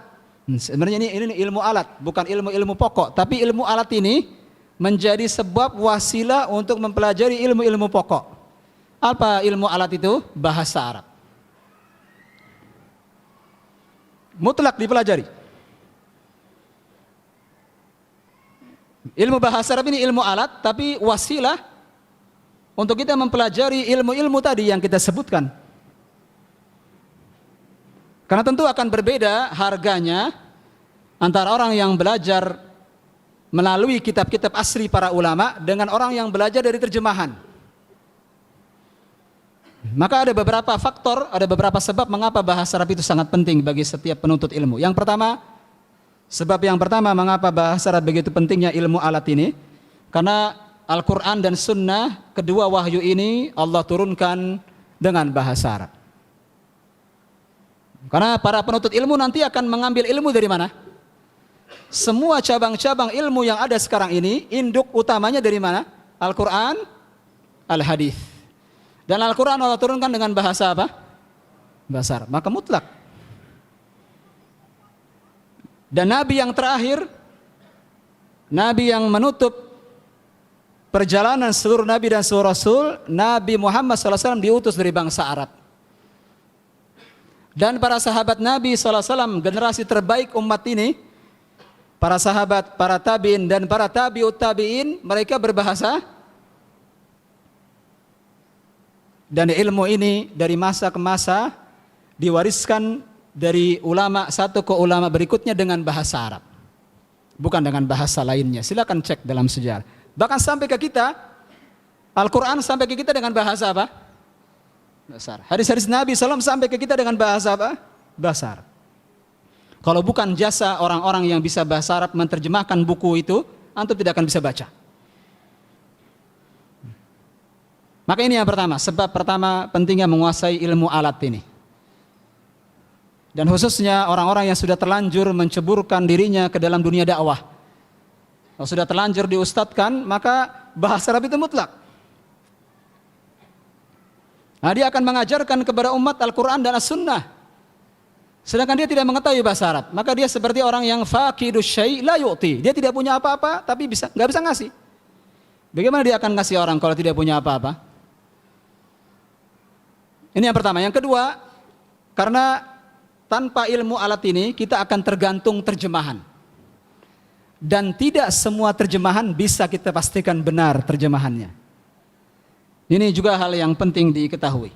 sebenarnya ini ilmu alat, bukan ilmu pokok, tapi ilmu alat ini menjadi sebab wasilah untuk mempelajari ilmu-ilmu pokok. Apa ilmu alat itu? Bahasa Arab. Mutlak dipelajari. Ilmu bahasa Arab ini ilmu alat, tapi wasilah untuk kita mempelajari ilmu-ilmu tadi yang kita sebutkan. Karena tentu akan berbeda harganya antara orang yang belajar melalui kitab-kitab asli para ulama dengan orang yang belajar dari terjemahan. Maka ada beberapa faktor, ada beberapa sebab mengapa bahasa Arab itu sangat penting bagi setiap penuntut ilmu. Yang pertama, sebab yang pertama mengapa bahasa Arab begitu pentingnya ilmu alat ini, karena Al-Quran dan Sunnah, kedua wahyu ini Allah turunkan dengan bahasa Arab. Karena para penuntut ilmu nanti akan mengambil ilmu dari mana? Semua cabang-cabang ilmu yang ada sekarang ini, induk utamanya dari mana? Al-Quran, Al-Hadis. Dan Al-Quran Allah turunkan dengan bahasa apa? Bahasa Arab. Maka mutlak. Dan Nabi yang terakhir, Nabi yang menutup perjalanan seluruh Nabi dan seluruh Rasul, Nabi Muhammad SAW diutus dari bangsa Arab. Dan para sahabat Nabi SAW, generasi terbaik umat ini, para sahabat, para tabi'in dan para tabi'ut tabi'in, mereka berbahasa. Dan ilmu ini dari masa ke masa diwariskan dari ulama satu ke ulama berikutnya dengan bahasa Arab, bukan dengan bahasa lainnya. Silakan cek dalam sejarah. Bahkan sampai ke kita, Al-Quran sampai ke kita dengan bahasa apa? Bahasa Arab. Hadis-hadis Nabi SAW sampai ke kita dengan bahasa apa? Bahasa Arab. Kalau bukan jasa orang-orang yang bisa bahasa Arab menerjemahkan buku itu, antum tidak akan bisa baca. Maka ini yang pertama, sebab pertama pentingnya menguasai ilmu alat ini. Dan khususnya orang-orang yang sudah terlanjur menceburkan dirinya ke dalam dunia dakwah. Kalau sudah terlanjur diustadkan, maka bahasa Arab itu mutlak. Nah, dia akan mengajarkan kepada umat Al-Quran dan As-Sunnah. Sedangkan dia tidak mengetahui bahasa Arab, maka dia seperti orang yang faqidus syai' la yu'ti. Dia tidak punya apa-apa, tapi nggak bisa ngasih. Bagaimana dia akan ngasih orang kalau tidak punya apa-apa? Ini yang pertama. Yang kedua, karena tanpa ilmu alat ini kita akan tergantung terjemahan. Dan tidak semua terjemahan bisa kita pastikan benar terjemahannya. Ini juga hal yang penting diketahui.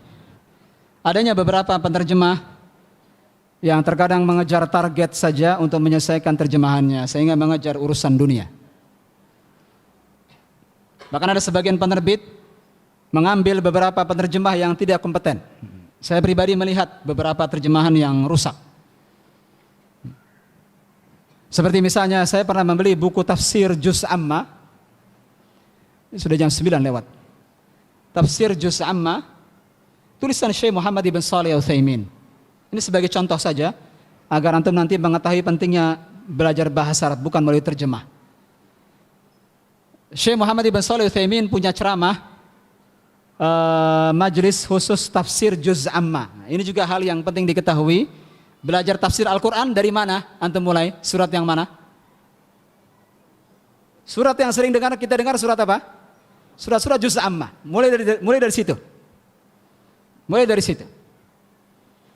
Adanya beberapa penerjemah yang terkadang mengejar target saja untuk menyelesaikan terjemahannya, sehingga mengejar urusan dunia. Bahkan ada sebagian penerbit mengambil beberapa penerjemah yang tidak kompeten. Saya pribadi melihat beberapa terjemahan yang rusak. Seperti misalnya saya pernah membeli buku tafsir Juz Amma. Ini sudah jam 9 lewat. Tafsir Juz Amma, tulisan Syekh Muhammad ibn Shalih Al-Utsaimin. Ini sebagai contoh saja, agar antum nanti mengetahui pentingnya belajar bahasa Arab, bukan melalui terjemah. Syekh Muhammad ibn Shalih Al-Utsaimin punya ceramah, majelis khusus tafsir Juz Amma. Ini juga hal yang penting diketahui. Belajar tafsir Al-Quran dari mana? Antum mulai, surat yang mana? Surat yang sering kita dengar surat apa? Surat-surat Juz Amma. Mulai dari situ. Mulai dari situ.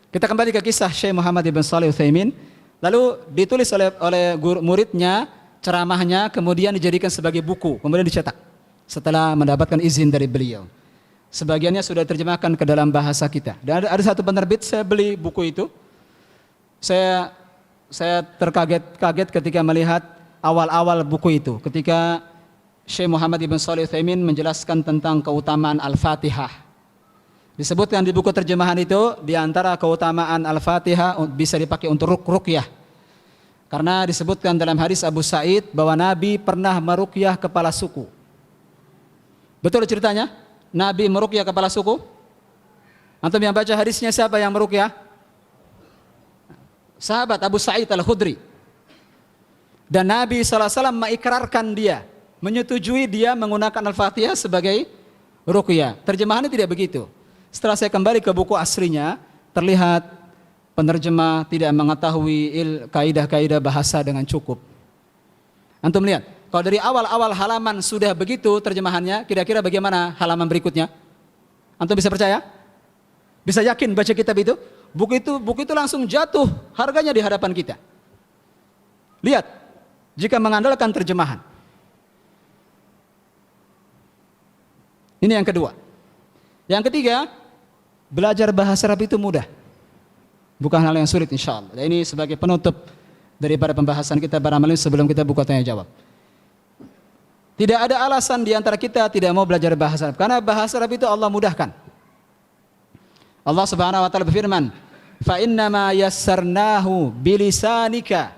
Kita kembali ke kisah Syekh Muhammad ibn Shalih Al-Utsaimin. Lalu ditulis oleh muridnya ceramahnya, kemudian dijadikan sebagai buku, kemudian dicetak setelah mendapatkan izin dari beliau. Sebagiannya sudah diterjemahkan ke dalam bahasa kita. Dan ada satu penerbit, saya beli buku itu. Saya terkaget-kaget ketika melihat awal-awal buku itu, ketika Syekh Muhammad ibn Shalih Al-Utsaimin menjelaskan tentang keutamaan Al-Fatihah. Disebutkan di buku terjemahan itu, di antara keutamaan Al-Fatihah bisa dipakai untuk ruqyah. Karena disebutkan dalam hadis Abu Sa'id bahwa Nabi pernah meruqyah kepala suku. Betul ceritanya? Nabi meruqyah kepala suku? Antum yang baca hadisnya, siapa yang meruqyah? Sahabat Abu Sa'id Al-Khudri. Dan Nabi SAW mengikrarkan dia, menyetujui dia menggunakan Al-Fatihah sebagai ruqyah. Terjemahannya tidak begitu. Setelah saya kembali ke buku aslinya, terlihat penerjemah tidak mengetahui kaidah-kaidah bahasa dengan cukup. Antum lihat, kalau dari awal-awal halaman sudah begitu terjemahannya, kira-kira bagaimana halaman berikutnya? Antum bisa percaya? Bisa yakin baca kitab itu? Buku itu langsung jatuh harganya di hadapan kita. Lihat, jika mengandalkan terjemahan. Ini yang kedua. Yang ketiga, belajar bahasa Arab itu mudah. Bukan hal yang sulit insyaallah. Dan ini sebagai penutup daripada pembahasan kita barangkali sebelum kita buka tanya jawab. Tidak ada alasan di antara kita tidak mau belajar bahasa Arab, karena bahasa Arab itu Allah mudahkan. Allah Subhanahu wa taala berfirman, "Fa innama yassarnahu bilisanika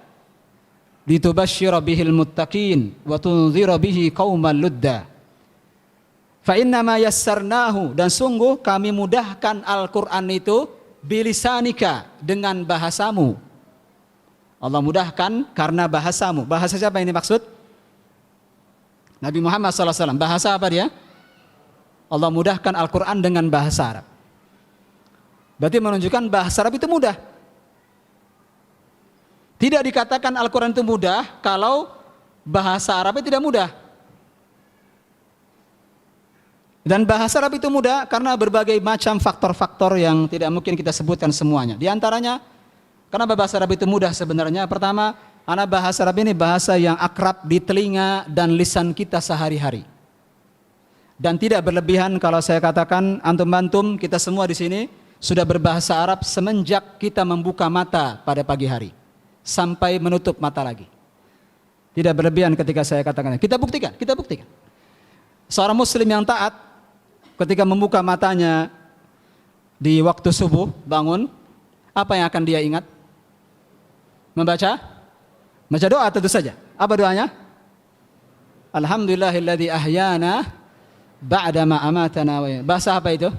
litubashshira bihil muttaqin wa tunzira bihi qauman ludda." Fa innama yassarnahu, dan sungguh kami mudahkan Al-Qur'an itu bilisanika, dengan bahasamu. Allah mudahkan karena bahasamu. Bahasa siapa ini maksud? Nabi Muhammad SAW. Bahasa apa dia? Allah mudahkan Al-Quran dengan bahasa Arab. Berarti menunjukkan bahasa Arab itu mudah. Tidak dikatakan Al-Quran itu mudah kalau bahasa Arab itu tidak mudah. Dan bahasa Arab itu mudah karena berbagai macam faktor-faktor yang tidak mungkin kita sebutkan semuanya. Di antaranya, kenapa bahasa Arab itu mudah sebenarnya? Pertama, karena bahasa Arab ini bahasa yang akrab di telinga dan lisan kita sehari-hari. Dan tidak berlebihan kalau saya katakan antum-antum kita semua di sini sudah berbahasa Arab semenjak kita membuka mata pada pagi hari sampai menutup mata lagi. Tidak berlebihan ketika saya katakan. Kita buktikan. Seorang muslim yang taat ketika membuka matanya di waktu subuh bangun, apa yang akan dia ingat? Baca doa tentu saja. Apa doanya? Alhamdulillahilladzi ahyana ba'da ma amatana. Bahasa apa itu?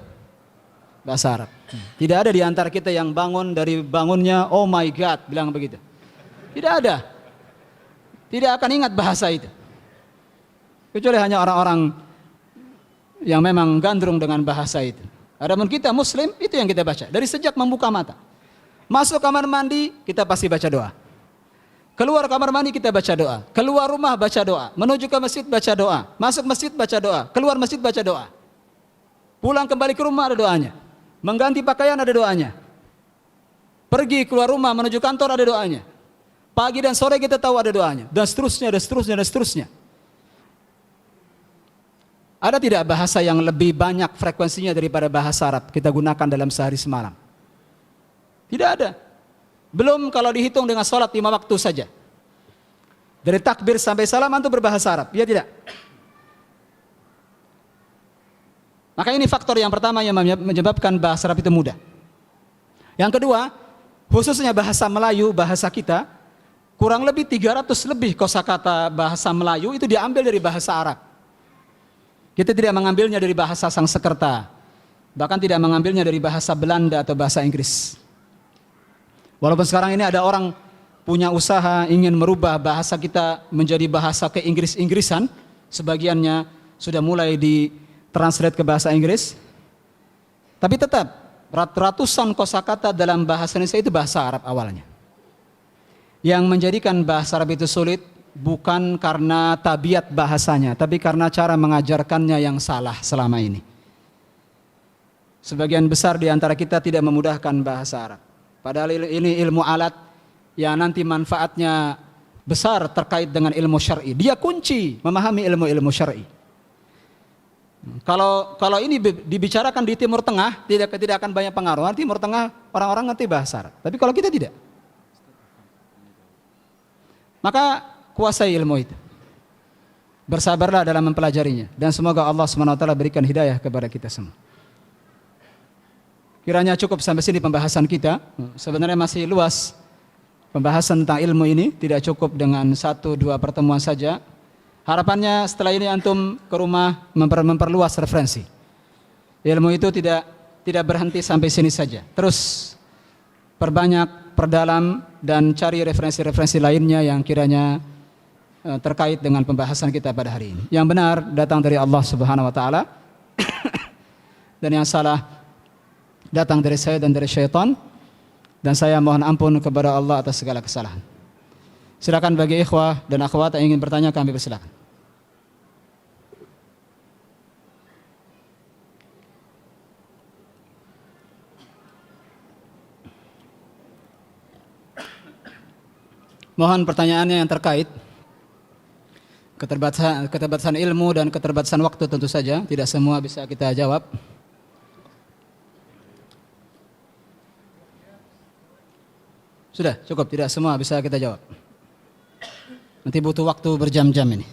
Bahasa Arab. Tidak ada di antara kita yang bangun dari bangunnya, oh my God, bilang begitu. Tidak ada. Tidak akan ingat bahasa itu. Kecuali hanya orang-orang yang memang gandrung dengan bahasa itu. Adapun kita muslim, itu yang kita baca. Dari sejak membuka mata. Masuk kamar mandi, kita pasti baca doa. Keluar kamar mandi kita baca doa. Keluar rumah baca doa. Menuju ke masjid baca doa. Masuk masjid baca doa. Keluar masjid baca doa. Pulang kembali ke rumah ada doanya. Mengganti pakaian ada doanya. Pergi keluar rumah menuju kantor ada doanya. Pagi dan sore kita tahu ada doanya. Dan seterusnya. Ada tidak bahasa yang lebih banyak frekuensinya daripada bahasa Arab kita gunakan dalam sehari semalam? Tidak ada. Belum kalau dihitung dengan sholat 5 waktu saja. Dari takbir sampai salam itu berbahasa Arab, ya tidak? Maka ini faktor yang pertama yang menyebabkan bahasa Arab itu mudah. Yang kedua, khususnya bahasa Melayu, bahasa kita, kurang lebih 300 lebih kosakata bahasa Melayu itu diambil dari bahasa Arab. Kita tidak mengambilnya dari bahasa Sanskerta, bahkan tidak mengambilnya dari bahasa Belanda atau bahasa Inggris. Walaupun sekarang ini ada orang punya usaha ingin merubah bahasa kita menjadi bahasa ke-Inggris-Inggrisan, sebagiannya sudah mulai ditranslate ke bahasa Inggris. Tapi tetap ratusan kosakata dalam bahasa Indonesia itu bahasa Arab awalnya. Yang menjadikan bahasa Arab itu sulit bukan karena tabiat bahasanya, tapi karena cara mengajarkannya yang salah selama ini. Sebagian besar di antara kita tidak memudahkan bahasa Arab. Padahal ini ilmu alat yang nanti manfaatnya besar terkait dengan ilmu syar'i. Dia kunci memahami ilmu-ilmu syar'i. Kalau ini dibicarakan di Timur Tengah tidak akan banyak pengaruh. Timur Tengah orang-orang ngerti bahasa Arab. Tapi kalau kita tidak, maka kuasai ilmu itu. Bersabarlah dalam mempelajarinya. Dan semoga Allah SWT berikan hidayah kepada kita semua. Kiranya cukup sampai sini pembahasan kita. Sebenarnya masih luas pembahasan tentang ilmu ini. Tidak cukup dengan 1-2 pertemuan saja. Harapannya setelah ini antum ke rumah memperluas referensi. Ilmu itu tidak berhenti sampai sini saja. Terus perbanyak, perdalam, dan cari referensi-referensi lainnya yang kiranya terkait dengan pembahasan kita pada hari ini. Yang benar datang dari Allah Subhanahu wa taala dan yang salah datang dari saya dan dari syaitan, dan saya mohon ampun kepada Allah atas segala kesalahan. Silakan bagi ikhwah dan akhwat yang ingin bertanya, kami persilakan. Mohon pertanyaannya yang terkait keterbatasan ilmu dan keterbatasan waktu tentu saja, tidak semua bisa kita jawab. Sudah, cukup. Tidak semua bisa kita jawab. Nanti butuh waktu berjam-jam ini.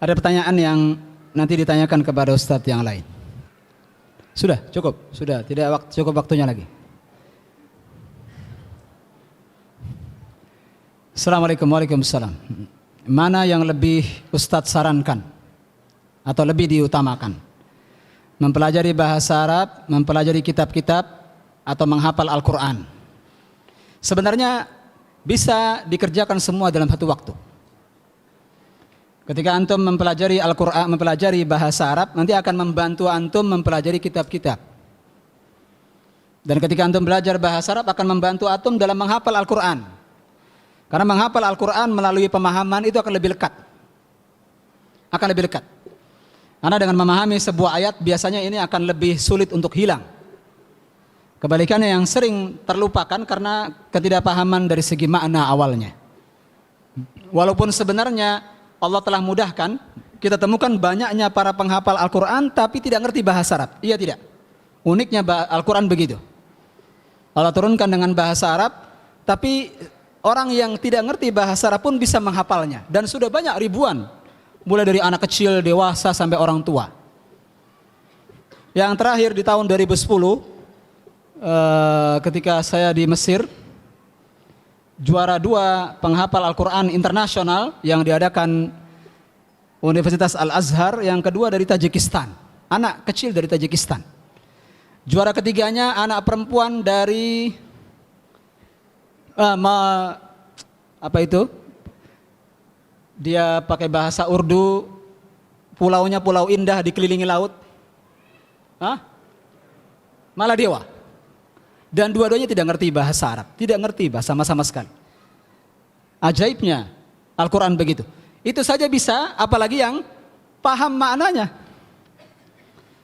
Ada pertanyaan yang nanti ditanyakan kepada ustadz yang lain. Sudah, cukup. Sudah, tidak cukup waktunya lagi. Assalamualaikum warahmatullahi wabarakatuh. Mana yang lebih ustadz sarankan atau lebih diutamakan? Mempelajari bahasa Arab, mempelajari kitab-kitab, atau menghafal Al-Quran? Sebenarnya bisa dikerjakan semua dalam satu waktu. Ketika antum mempelajari Al-Quran, mempelajari bahasa Arab, nanti akan membantu antum mempelajari kitab-kitab. Dan ketika antum belajar bahasa Arab akan membantu antum dalam menghafal Al-Quran. Karena menghafal Al-Quran melalui pemahaman itu akan lebih lekat. Akan lebih lekat. Karena dengan memahami sebuah ayat biasanya ini akan lebih sulit untuk hilang. Kebalikannya yang sering terlupakan karena ketidakpahaman dari segi makna awalnya. Walaupun sebenarnya Allah telah mudahkan, kita temukan banyaknya para penghafal Al-Quran tapi tidak ngerti bahasa Arab. Iya tidak? Uniknya Al-Quran begitu. Allah turunkan dengan bahasa Arab, tapi orang yang tidak ngerti bahasa Arab pun bisa menghafalnya. Dan sudah banyak ribuan, mulai dari anak kecil, dewasa, sampai orang tua. Yang terakhir di tahun 2010, ketika saya di Mesir, juara 2 penghafal Al-Quran internasional yang diadakan Universitas Al-Azhar, yang kedua dari Tajikistan, anak kecil dari Tajikistan. Juara ketiganya anak perempuan dari dia pakai bahasa Urdu, pulaunya pulau indah dikelilingi laut, Maladewa. Dan dua-duanya tidak ngerti bahasa Arab, tidak ngerti bahasa sama sekali. Ajaibnya Al-Quran begitu. Itu saja bisa, apalagi yang paham maknanya.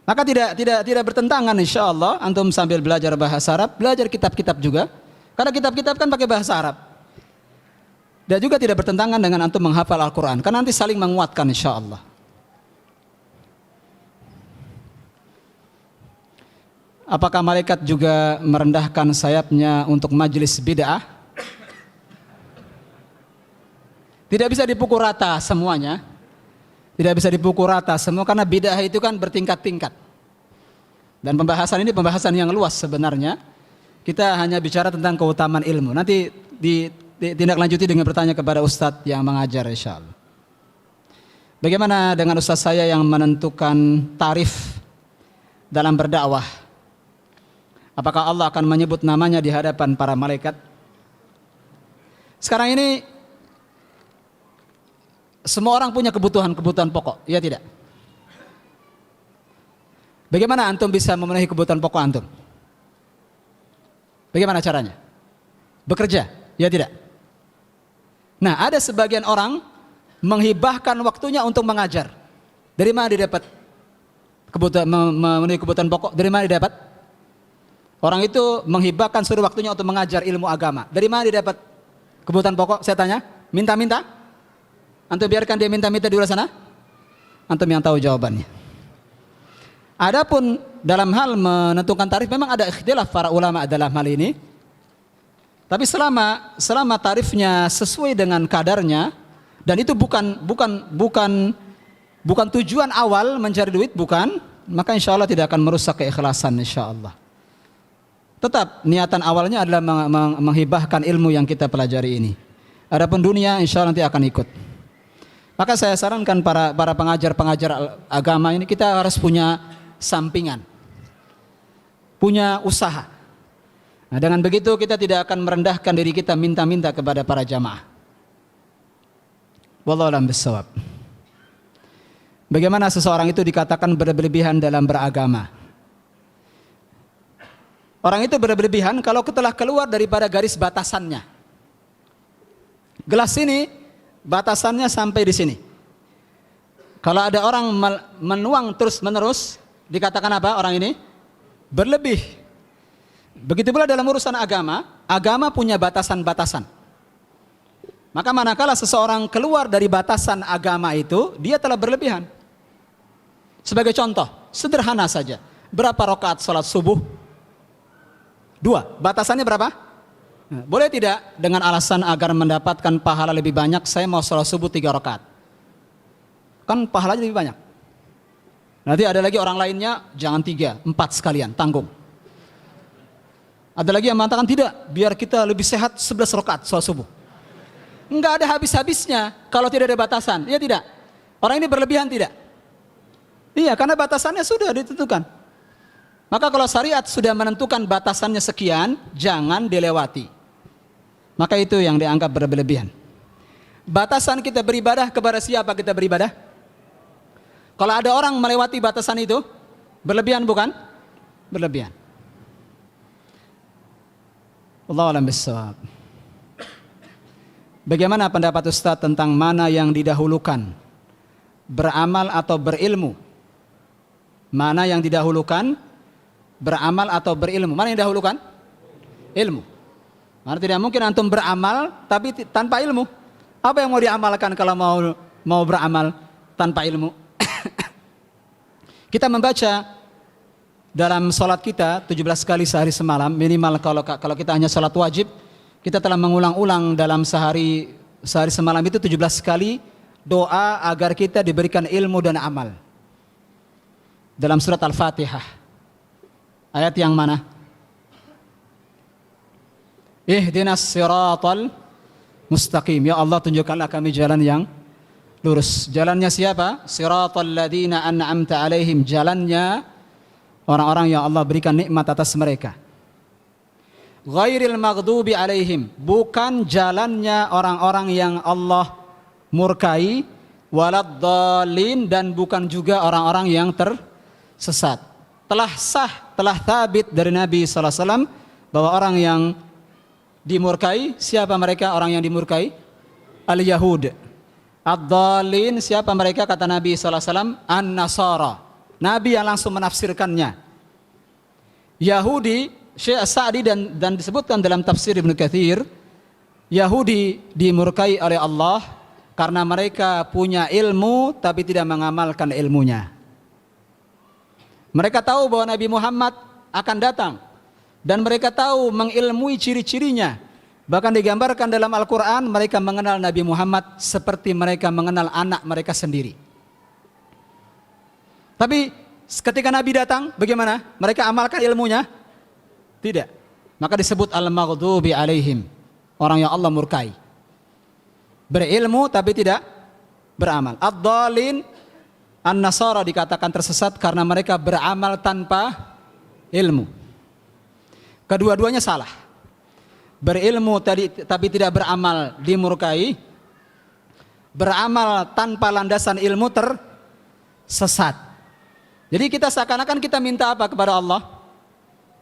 Maka tidak bertentangan insya Allah antum sambil belajar bahasa Arab, belajar kitab-kitab juga. Karena kitab-kitab kan pakai bahasa Arab. Dan juga tidak bertentangan dengan antum menghafal Al-Quran, karena nanti saling menguatkan insya Allah. Apakah malaikat juga merendahkan sayapnya untuk majelis bid'ah? Tidak bisa dipukul rata semuanya. Tidak bisa dipukul rata semua, karena bid'ah itu kan bertingkat-tingkat. Dan pembahasan ini pembahasan yang luas sebenarnya. Kita hanya bicara tentang keutamaan ilmu. Nanti ditindaklanjuti dengan bertanya kepada ustadz yang mengajar insya Allah. Bagaimana dengan ustadz saya yang menentukan tarif dalam berdakwah? Apakah Allah akan menyebut namanya di hadapan para malaikat? Sekarang ini semua orang punya kebutuhan pokok, ya tidak? Bagaimana antum bisa memenuhi kebutuhan pokok antum? Bagaimana caranya? Bekerja, ya tidak? Nah, ada sebagian orang menghibahkan waktunya untuk mengajar. Dari mana dia dapat memenuhi kebutuhan pokok? Dari mana dia dapat? Orang itu menghibahkan seluruh waktunya untuk mengajar ilmu agama. Dari mana dia dapat kebutuhan pokok? Saya tanya, minta-minta? Antum biarkan dia minta-minta di luar sana? Antum yang tahu jawabannya. Adapun dalam hal menentukan tarif, memang ada ikhtilaf para ulama dalam hal ini. Tapi selama tarifnya sesuai dengan kadarnya, dan itu bukan tujuan awal mencari duit, bukan, maka insya Allah tidak akan merusak keikhlasan insya Allah. Tetap niatan awalnya adalah menghibahkan ilmu yang kita pelajari ini. Adapun dunia insya Allah nanti akan ikut. Maka saya sarankan para pengajar agama ini, kita harus punya sampingan, punya usaha. Nah, dengan begitu kita tidak akan merendahkan diri kita minta-minta kepada para jamaah. Wallahu a'lam bishawab. Bagaimana seseorang itu dikatakan berlebihan dalam beragama? Orang itu berlebihan kalau telah keluar daripada garis batasannya. Gelas ini batasannya sampai di sini. Kalau ada orang menuang terus-menerus, dikatakan apa orang ini? Berlebih. Begitu pula dalam urusan agama, agama punya batasan-batasan. Maka manakala seseorang keluar dari batasan agama itu, dia telah berlebihan. Sebagai contoh, sederhana saja. Berapa rakaat salat subuh? 2. Batasannya berapa? Boleh tidak dengan alasan agar mendapatkan pahala lebih banyak, saya mau salat subuh 3 rakaat. Kan pahalanya lebih banyak. Nanti ada lagi orang lainnya, jangan 3, 4 sekalian, tanggung. Ada lagi yang mengatakan tidak, biar kita lebih sehat 11 rakaat salat subuh. Enggak ada habis-habisnya kalau tidak ada batasan. Iya tidak? Orang ini berlebihan tidak? Iya, karena batasannya sudah ditentukan. Maka kalau syariat sudah menentukan batasannya sekian, jangan dilewati. Maka itu yang dianggap berlebihan. Batasan kita beribadah, kepada siapa kita beribadah? Kalau ada orang melewati batasan itu, berlebihan bukan? Berlebihan. Wallahu a'lam bishawab. Bagaimana pendapat Ustaz tentang mana yang didahulukan, beramal atau berilmu? Mana yang didahulukan, beramal atau berilmu? Mana yang didahulukan? Ilmu. Mana tidak mungkin antum beramal tapi tanpa ilmu. Apa yang mau diamalkan kalau mau beramal tanpa ilmu? Kita membaca dalam sholat kita 17 kali sehari semalam, minimal kalau kita hanya sholat wajib, kita telah mengulang-ulang dalam sehari semalam itu 17 kali doa agar kita diberikan ilmu dan amal. Dalam surat Al-Fatihah. Ayat yang mana? Ihdinas siratal mustaqim. Ya Allah, tunjukkanlah kami jalan yang lurus. Jalannya siapa? Siratal ladzina an'amta alaihim. Jalannya orang-orang yang Allah berikan nikmat atas mereka. Ghairil maghdubi alaihim, bukan jalannya orang-orang yang Allah murkai, waladdallin, dan bukan juga orang-orang yang tersesat. Telah sah, telah thabit dari Nabi sallallahu alaihi wasallam bahwa orang yang dimurkai, siapa mereka orang yang dimurkai? Al-Yahud. Ad-dallin, siapa mereka? Kata Nabi sallallahu alaihi wasallam, An-Nasara. Nabi yang langsung menafsirkannya. Yahudi, Syekh As-Sa'di dan disebutkan dalam tafsir Ibnu Katsir, Yahudi dimurkai oleh Allah karena mereka punya ilmu tapi tidak mengamalkan ilmunya. Mereka tahu bahwa Nabi Muhammad akan datang dan mereka tahu mengilmui ciri-cirinya. Bahkan digambarkan dalam Al-Quran, mereka mengenal Nabi Muhammad seperti mereka mengenal anak mereka sendiri. Tapi ketika Nabi datang, bagaimana? Mereka amalkan ilmunya? Tidak. Maka disebut al-maghdubi alaihim, orang yang Allah murkai. Berilmu tapi tidak beramal. Ad-dallin, An-Nasara dikatakan tersesat karena mereka beramal tanpa ilmu. Kedua-duanya salah. Berilmu tapi tidak beramal dimurkai. Beramal tanpa landasan ilmu tersesat. Jadi kita seakan-akan kita minta apa kepada Allah?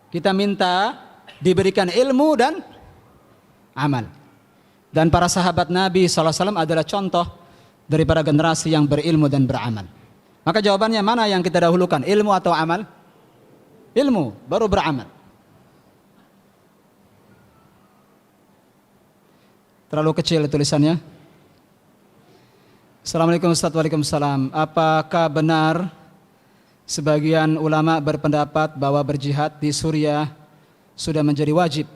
Kita minta diberikan ilmu dan amal. Dan para sahabat Nabi SAW adalah contoh daripada generasi yang berilmu dan beramal. Maka jawabannya mana yang kita dahulukan? Ilmu atau amal? Ilmu, baru beramal. Terlalu kecil tulisannya. Assalamualaikum Ustaz. Waalaikumsalam. Apakah benar sebagian ulama berpendapat bahwa berjihad di Suriah sudah menjadi wajib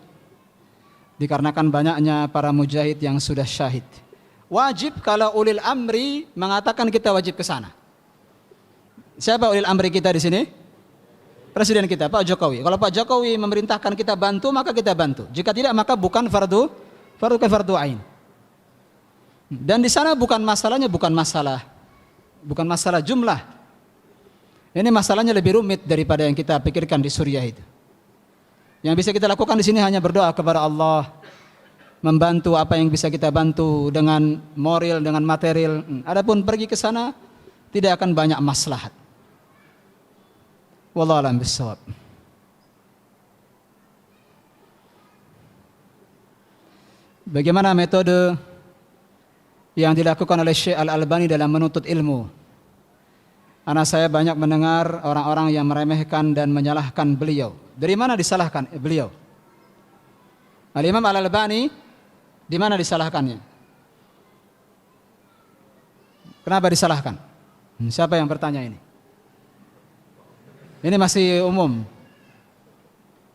dikarenakan banyaknya para mujahid yang sudah syahid? Wajib kalau ulil amri mengatakan kita wajib ke sana. Siapa ulil amri kita di sini? Presiden kita, Pak Jokowi. Kalau Pak Jokowi memerintahkan kita bantu, maka kita bantu. Jika tidak, maka bukan fardu ain. Dan di sana bukan masalah jumlah. Ini masalahnya lebih rumit daripada yang kita pikirkan di Suriah itu. Yang bisa kita lakukan di sini hanya berdoa kepada Allah, membantu apa yang bisa kita bantu dengan moral, dengan material. Adapun pergi ke sana tidak akan banyak maslahat. Wallahu a'lam bishawab. Bagaimana metode yang dilakukan oleh Syekh Al-Albani dalam menuntut ilmu? Anak saya banyak mendengar orang-orang yang meremehkan dan menyalahkan beliau. Dari mana disalahkan beliau? Al-Imam Al-Albani di mana disalahkannya? Kenapa disalahkan? Siapa yang bertanya ini? Ini masih umum.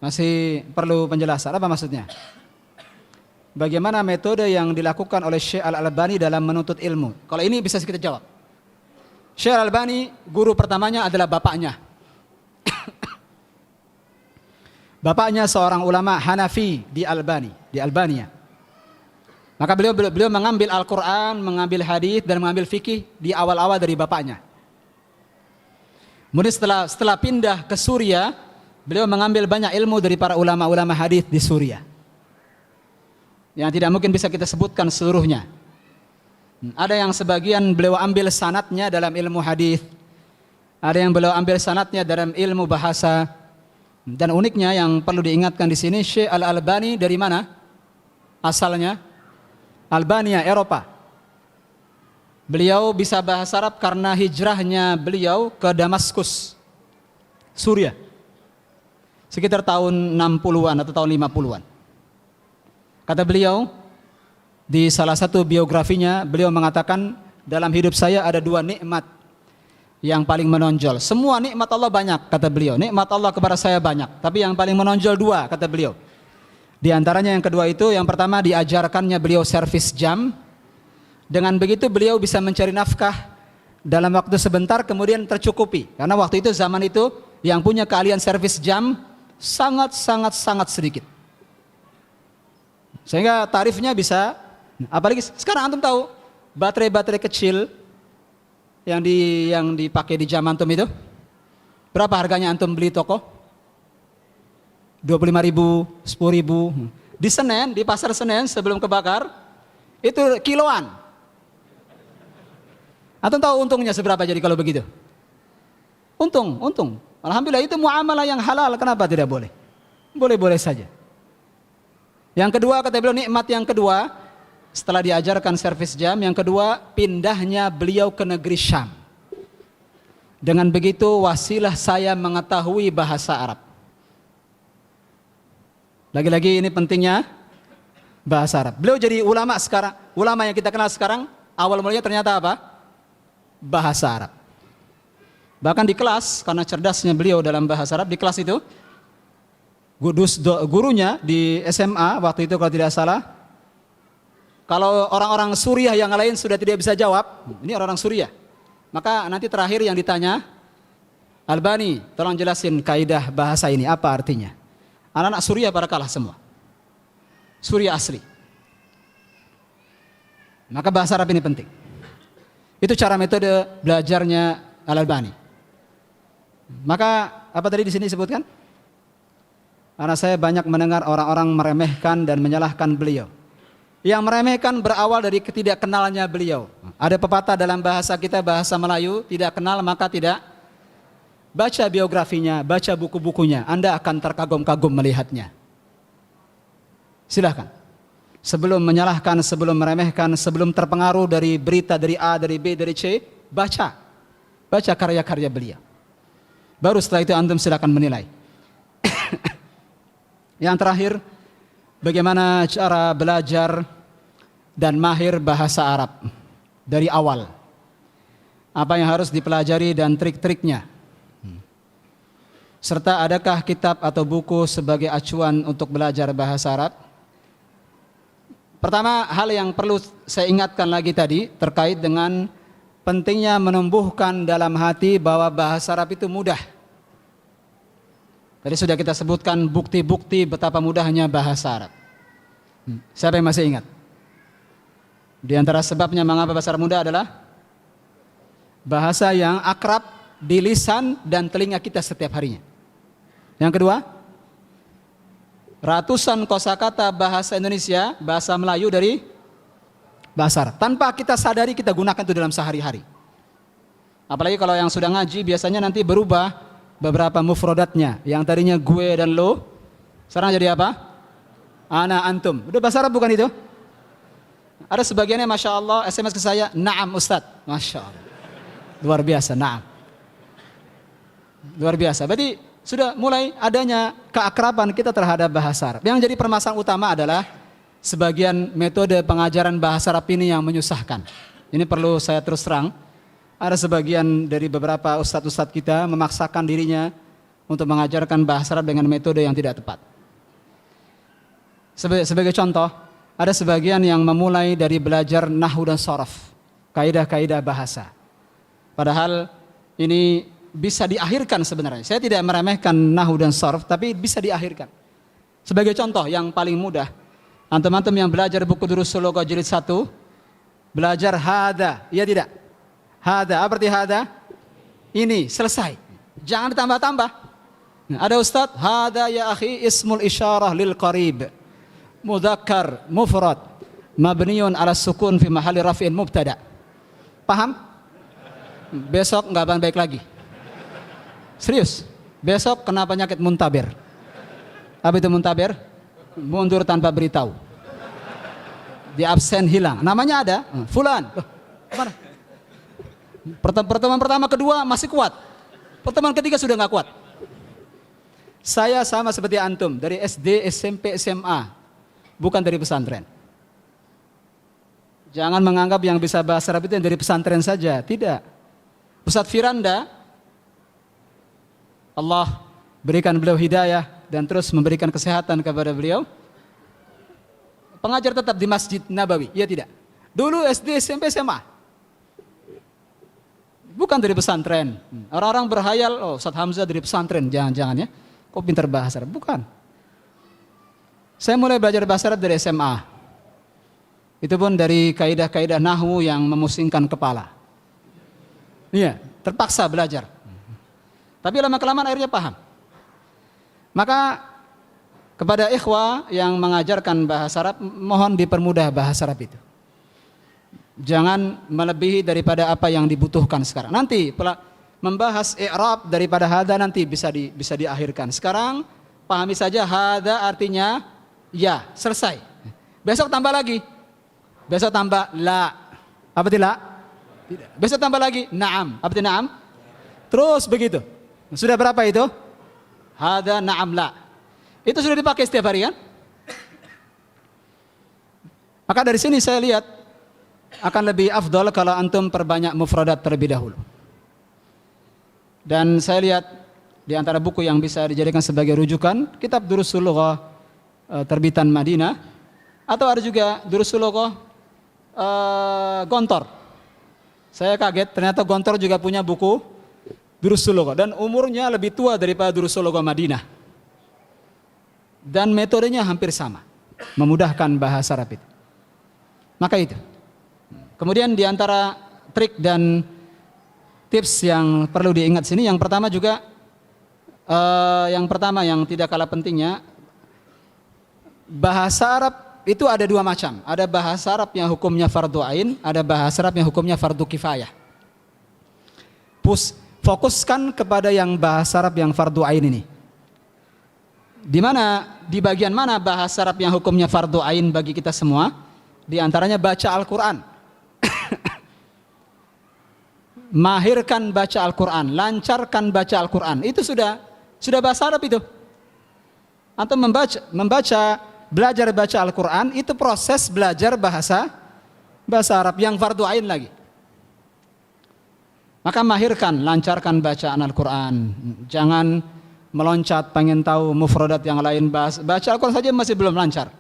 Masih perlu penjelasan. Apa maksudnya? Bagaimana metode yang dilakukan oleh Syekh Al-Albani dalam menuntut ilmu? Kalau ini bisa kita jawab. Syekh Al-Albani, guru pertamanya adalah bapaknya. Bapaknya seorang ulama Hanafi di Albania. Maka beliau mengambil Al-Quran, mengambil hadis dan mengambil fikih di awal-awal dari bapaknya. Kemudian setelah pindah ke Suria, beliau mengambil banyak ilmu dari para ulama-ulama hadis di Suria. Yang tidak mungkin bisa kita sebutkan seluruhnya. Ada yang sebagian beliau ambil sanadnya dalam ilmu hadis, ada yang beliau ambil sanadnya dalam ilmu bahasa. Dan uniknya yang perlu diingatkan di sini, Syekh Al-Albani dari mana? Asalnya Albania, Eropa. Beliau bisa bahasa Arab karena hijrahnya beliau ke Damaskus, Suria. Sekitar tahun 60-an atau tahun 50-an. Kata beliau, di salah satu biografinya, beliau mengatakan, dalam hidup saya ada 2 nikmat yang paling menonjol. Semua nikmat Allah banyak, kata beliau. Nikmat Allah kepada saya banyak, tapi yang paling menonjol 2, kata beliau. Di antaranya yang kedua itu, yang pertama diajarkannya beliau servis jam. Dengan begitu beliau bisa mencari nafkah dalam waktu sebentar, kemudian tercukupi. Karena waktu itu, zaman itu, yang punya keahlian servis jam sangat sedikit. Sehingga tarifnya bisa, apalagi sekarang antum tahu, baterai kecil yang dipakai di jam antum itu, berapa harganya antum beli toko? 25.000, 10.000. Di Senen, di pasar Senen sebelum kebakar, itu kiloan. Antum tahu untungnya seberapa jadi kalau begitu? Untung. Alhamdulillah itu muamalah yang halal, kenapa tidak boleh? Boleh-boleh saja. Yang kedua, kata beliau, nikmat yang kedua, setelah diajarkan servis jam, yang kedua, pindahnya beliau ke negeri Syam. Dengan begitu wasilah saya mengetahui bahasa Arab. Lagi-lagi ini pentingnya bahasa Arab. Beliau jadi ulama sekarang, ulama yang kita kenal sekarang, awal mulanya ternyata apa? Bahasa Arab. Bahkan di kelas, karena cerdasnya beliau dalam bahasa Arab, di kelas itu, gurunya di SMA waktu itu kalau tidak salah, kalau orang-orang Suriah yang lain sudah tidak bisa jawab, ini orang-orang Suriah, maka nanti terakhir yang ditanya, Albani, tolong jelasin kaidah bahasa ini, apa artinya? Anak-anak Suriah pada kalah semua. Suriah asli. Maka bahasa Arab ini penting. Itu cara metode belajarnya Al-Albani. Maka apa tadi di sini disebutkan? Karena saya banyak mendengar orang-orang meremehkan dan menyalahkan beliau. Yang meremehkan berawal dari ketidakkenalnya beliau. Ada pepatah dalam bahasa kita, bahasa Melayu, tidak kenal maka tidak. Baca biografinya, baca buku-bukunya, Anda akan terkagum-kagum melihatnya. Silahkan. Sebelum menyalahkan, sebelum meremehkan, sebelum terpengaruh dari berita dari A, dari B, dari C, baca. Baca karya-karya beliau. Baru setelah itu antum silakan menilai. Yang terakhir, bagaimana cara belajar dan mahir bahasa Arab dari awal. Apa yang harus dipelajari dan trik-triknya. Serta adakah kitab atau buku sebagai acuan untuk belajar bahasa Arab? Pertama, hal yang perlu saya ingatkan lagi tadi terkait dengan pentingnya menumbuhkan dalam hati bahwa bahasa Arab itu mudah. Tadi sudah kita sebutkan bukti-bukti betapa mudahnya bahasa Arab. Siapa yang masih ingat? Di antara sebabnya mengapa bahasa Arab mudah adalah bahasa yang akrab di lisan dan telinga kita setiap harinya. Yang kedua, ratusan kosakata bahasa Indonesia, bahasa Melayu dari bahasa Arab. Tanpa kita sadari kita gunakan itu dalam sehari-hari. Apalagi kalau yang sudah ngaji biasanya nanti berubah beberapa mufrodatnya. Yang tadinya gue dan lo, sekarang jadi apa? Ana, antum. Udah bahasa Arab bukan itu? Ada sebagiannya Masya Allah SMS ke saya, Naam Ustadz. Masya Allah. Luar biasa, naam. Luar biasa. Berarti sudah mulai adanya keakraban kita terhadap bahasa Arab. Yang jadi permasalahan utama adalah sebagian metode pengajaran bahasa Arab ini yang menyusahkan. Ini perlu saya terus terang. Ada sebagian dari beberapa ustadz-ustadz kita memaksakan dirinya untuk mengajarkan bahasa Arab dengan metode yang tidak tepat. Sebagai contoh, ada sebagian yang memulai dari belajar nahwu dan sharaf, kaidah-kaidah bahasa. Padahal ini bisa diakhirkan sebenarnya. Saya tidak meremehkan nahwu dan sharaf, tapi bisa diakhirkan. Sebagai contoh yang paling mudah, antum-antum yang belajar buku Durusul Lughah jilid 1, belajar hada, iya tidak? Hada, apa arti hada? Ini, selesai. Jangan ditambah-tambah. Ada ustadz, hada ya akhi ismul isyarah lil qarib. Mudzakkar, mufrad, mabniun ala sukun fi mahalli raf'in mubtada. Paham? Besok enggak akan baik lagi. Serius. Besok kena penyakit muntaber. Apa itu muntaber? Mundur tanpa beritahu. Di absen hilang. Namanya ada, fulan. Loh, mana? Pertemuan pertama, kedua masih kuat. Pertemuan ketiga sudah enggak kuat. Saya sama seperti antum, dari SD, SMP, SMA. Bukan dari pesantren. Jangan menganggap yang bisa bahasa Arab itu yang dari pesantren saja. Tidak. Ustadz Firanda, Allah berikan beliau hidayah dan terus memberikan kesehatan kepada beliau. Pengajar tetap di Masjid Nabawi, iya tidak? Dulu SD, SMP, SMA. Bukan dari pesantren. Orang-orang berhayal, oh Ustadz Hamzah dari pesantren. Jangan-jangan ya. Kok pintar bahasa Arab? Bukan. Saya mulai belajar bahasa Arab dari SMA. Itu pun dari kaidah-kaidah nahwu yang memusingkan kepala. Iya, terpaksa belajar. Tapi lama-kelamaan akhirnya paham. Maka kepada ikhwah yang mengajarkan bahasa Arab, mohon dipermudah bahasa Arab itu. Jangan melebihi daripada apa yang dibutuhkan sekarang. Nanti membahas i'rab daripada hada nanti bisa diakhirkan. Sekarang pahami saja hada artinya ya, selesai. Besok tambah lagi. Besok tambah la. Apa itu la? Tidak. Besok tambah lagi na'am. Apa itu na'am? Terus begitu. Sudah berapa itu? Hada na'am la. Itu sudah dipakai setiap hari kan? Maka dari sini saya lihat akan lebih afdal kalau antum perbanyak mufradat terlebih dahulu. Dan saya lihat di antara buku yang bisa dijadikan sebagai rujukan, kitab Durusul Lughah terbitan Madinah, atau ada juga Durusul Lughah Gontor. Saya kaget ternyata Gontor juga punya buku Durusul Lughah dan umurnya lebih tua daripada Durusul Lughah Madinah. Dan metodenya hampir sama, memudahkan bahasa Arab itu. Maka itu. Kemudian di antara trik dan tips yang perlu diingat sini, yang pertama juga yang tidak kalah pentingnya, bahasa Arab itu ada dua macam. Ada bahasa Arab yang hukumnya fardu ain, ada bahasa Arab yang hukumnya fardu kifayah. Fokuskan kepada yang bahasa Arab yang fardu ain ini. Di bagian mana bahasa Arab yang hukumnya fardu ain bagi kita semua? Di antaranya baca Al-Qur'an. Mahirkan baca Al-Qur'an, lancarkan baca Al-Qur'an. Itu sudah bahasa Arab itu. Atau belajar baca Al-Quran itu proses belajar bahasa Arab yang fardu ain lagi. Maka mahirkan, lancarkan bacaan Al-Quran. Jangan meloncat pengen tahu mufradat yang lain. Baca Al-Quran saja masih belum lancar.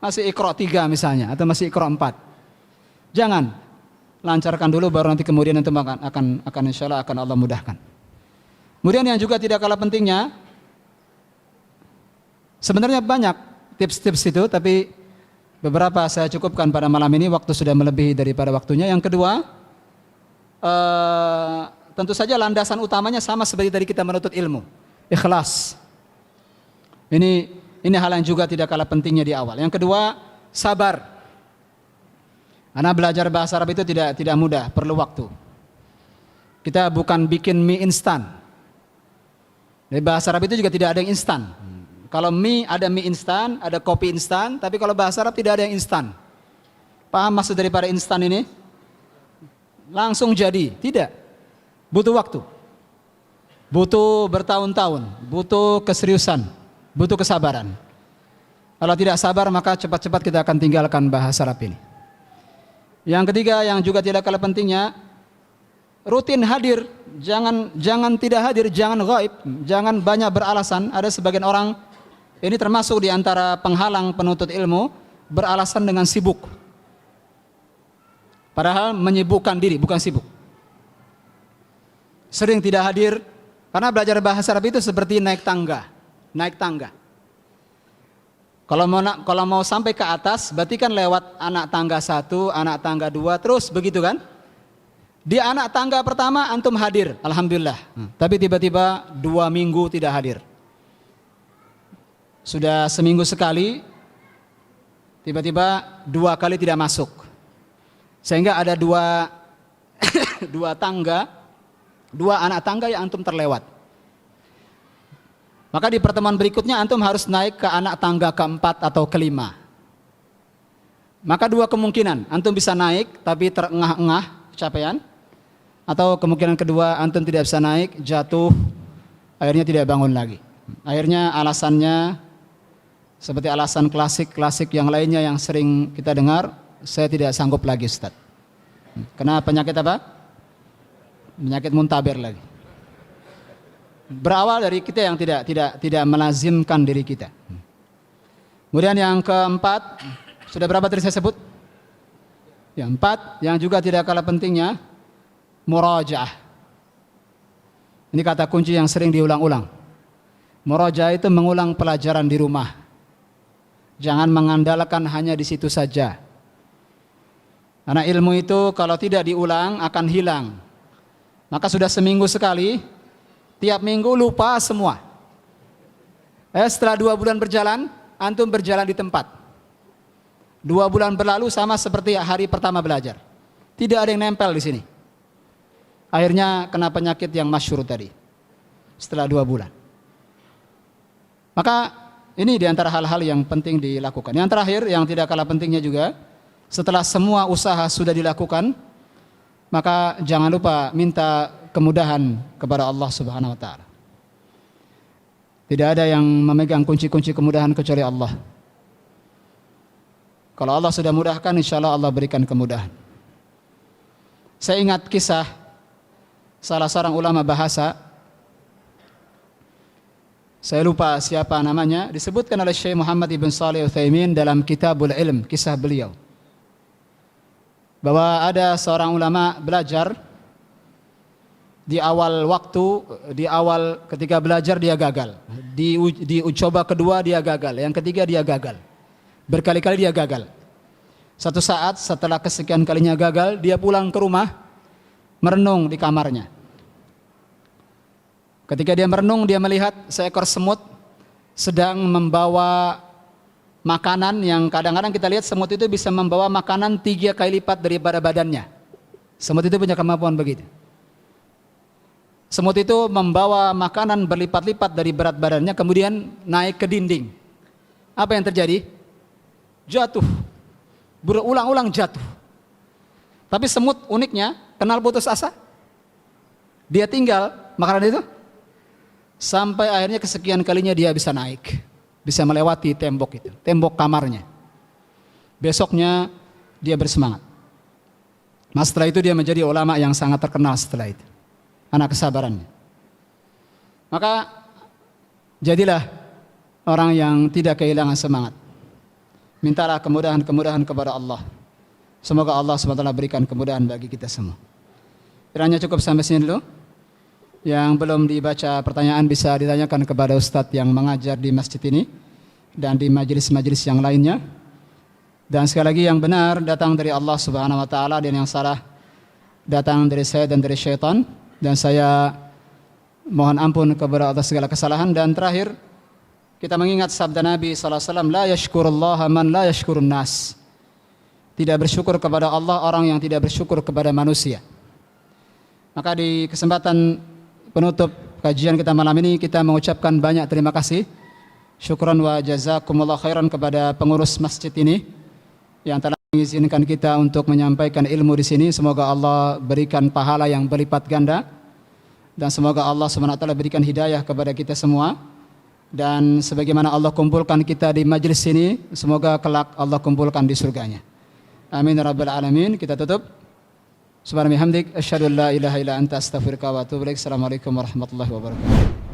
Masih Iqra 3 misalnya atau masih Iqra 4. Jangan, lancarkan dulu baru nanti kemudian nanti akan insyaallah akan Allah mudahkan. Kemudian yang juga tidak kalah pentingnya, sebenarnya banyak tips-tips itu, tapi beberapa saya cukupkan pada malam ini, waktu sudah melebihi daripada waktunya. Yang kedua, tentu saja landasan utamanya sama seperti tadi kita menuntut ilmu, ikhlas. Ini hal yang juga tidak kalah pentingnya di awal. Yang kedua, sabar. Karena belajar bahasa Arab itu tidak mudah, perlu waktu. Kita bukan bikin mie instan. Di bahasa Arab itu juga tidak ada yang instan. Kalau mie ada mie instan, ada kopi instan, tapi kalau bahasa Arab tidak ada yang instan. Paham maksud daripada instan ini? Langsung jadi, tidak. Butuh waktu. Butuh bertahun-tahun, butuh keseriusan, butuh kesabaran. Kalau tidak sabar maka cepat-cepat kita akan tinggalkan bahasa Arab ini. Yang ketiga yang juga tidak kalah pentingnya, rutin hadir, jangan tidak hadir, jangan gaib, jangan banyak beralasan. Ada sebagian orang, ini termasuk di antara penghalang penuntut ilmu, beralasan dengan sibuk. Padahal menyibukkan diri, bukan sibuk. Sering tidak hadir, karena belajar bahasa Arab itu seperti naik tangga. Naik tangga. Kalau mau sampai ke atas, berarti kan lewat anak tangga 1, anak tangga 2, terus begitu kan? Di anak tangga pertama antum hadir, alhamdulillah. Tapi tiba-tiba 2 minggu tidak hadir. Sudah seminggu sekali, tiba-tiba 2 kali tidak masuk. Sehingga ada 2 anak tangga yang antum terlewat. Maka di pertemuan berikutnya antum harus naik ke anak tangga keempat atau kelima. Maka 2 kemungkinan, antum bisa naik tapi terengah-engah kecapean, atau kemungkinan kedua antum tidak bisa naik, jatuh, akhirnya tidak bangun lagi. Akhirnya alasannya seperti alasan klasik yang lainnya yang sering kita dengar, saya tidak sanggup lagi Ustaz. Kena penyakit apa? Penyakit muntaber lagi. Berawal dari kita yang tidak melazimkan diri kita. Kemudian yang keempat, sudah berapa tadi saya sebut? Yang 4, yang juga tidak kalah pentingnya, murajaah. Ini kata kunci yang sering diulang-ulang. Murajaah itu mengulang pelajaran di rumah. Jangan mengandalkan hanya di situ saja. Karena ilmu itu kalau tidak diulang akan hilang. Maka sudah seminggu sekali, tiap minggu lupa semua. Setelah 2 bulan berjalan, antum berjalan di tempat. 2 bulan berlalu sama seperti hari pertama belajar. Tidak ada yang nempel di sini. Akhirnya kena penyakit yang masyhur tadi. Setelah 2 bulan. Maka ini diantara hal-hal yang penting dilakukan. Yang terakhir, yang tidak kalah pentingnya juga, setelah semua usaha sudah dilakukan, maka jangan lupa minta kemudahan kepada Allah Subhanahu wa taala. Tidak ada yang memegang kunci-kunci kemudahan kecuali Allah. Kalau Allah sudah mudahkan, insyaallah Allah berikan kemudahan. Saya ingat kisah salah seorang ulama bahasa, saya lupa siapa namanya, disebutkan oleh Syekh Muhammad ibn Shalih Al-Utsaimin dalam Kitabul Ilm, kisah beliau, bahwa ada seorang ulama belajar, di awal waktu, di awal ketika belajar dia gagal, di coba kedua dia gagal, yang ketiga dia gagal, berkali-kali dia gagal. Satu saat setelah kesekian kalinya gagal, dia pulang ke rumah, merenung di kamarnya. Ketika dia merenung, dia melihat seekor semut sedang membawa makanan yang kadang-kadang kita lihat semut itu bisa membawa makanan 3 kali lipat daripada badannya. Semut itu punya kemampuan begitu. Semut itu membawa makanan berlipat-lipat dari berat badannya, kemudian naik ke dinding. Apa yang terjadi? Jatuh. Berulang-ulang jatuh. Tapi semut uniknya, kenal putus asa. Dia tinggal makanan itu, sampai akhirnya kesekian kalinya dia bisa naik, bisa melewati tembok itu, tembok kamarnya. Besoknya dia bersemangat. Mas setelah itu dia menjadi ulama yang sangat terkenal setelah itu. Anak kesabarannya. Maka jadilah orang yang tidak kehilangan semangat. Mintalah kemudahan-kemudahan kepada Allah. Semoga Allah SWT berikan kemudahan bagi kita semua. Kiranya cukup sampai sini dulu. Yang belum dibaca pertanyaan bisa ditanyakan kepada Ustadz yang mengajar di masjid ini dan di majelis-majelis yang lainnya. Dan sekali lagi, yang benar datang dari Allah Subhanahu wa taala dan yang salah datang dari saya dan dari syaitan. Dan saya mohon ampun kepada atas segala kesalahan. Dan terakhir, kita mengingat sabda Nabi sallallahu alaihi wasallam, la yashkurullaha man la yashkurun nas. Tidak bersyukur kepada Allah orang yang tidak bersyukur kepada manusia. Maka di kesempatan penutup kajian kita malam ini, kita mengucapkan banyak terima kasih, syukran wa jazakumullah khairan kepada pengurus masjid ini yang telah mengizinkan kita untuk menyampaikan ilmu di sini. Semoga Allah berikan pahala yang berlipat ganda dan semoga Allah SWT berikan hidayah kepada kita semua. Dan sebagaimana Allah kumpulkan kita di majlis ini, semoga kelak Allah kumpulkan di surganya. Amin ya rabbal alamin. Kita tutup. Subhanallah hamdik asyhadu an la ilaha illa anta astaghfiruka wa atubu ilaik. Assalamualaikum warahmatullahi wabarakatuh.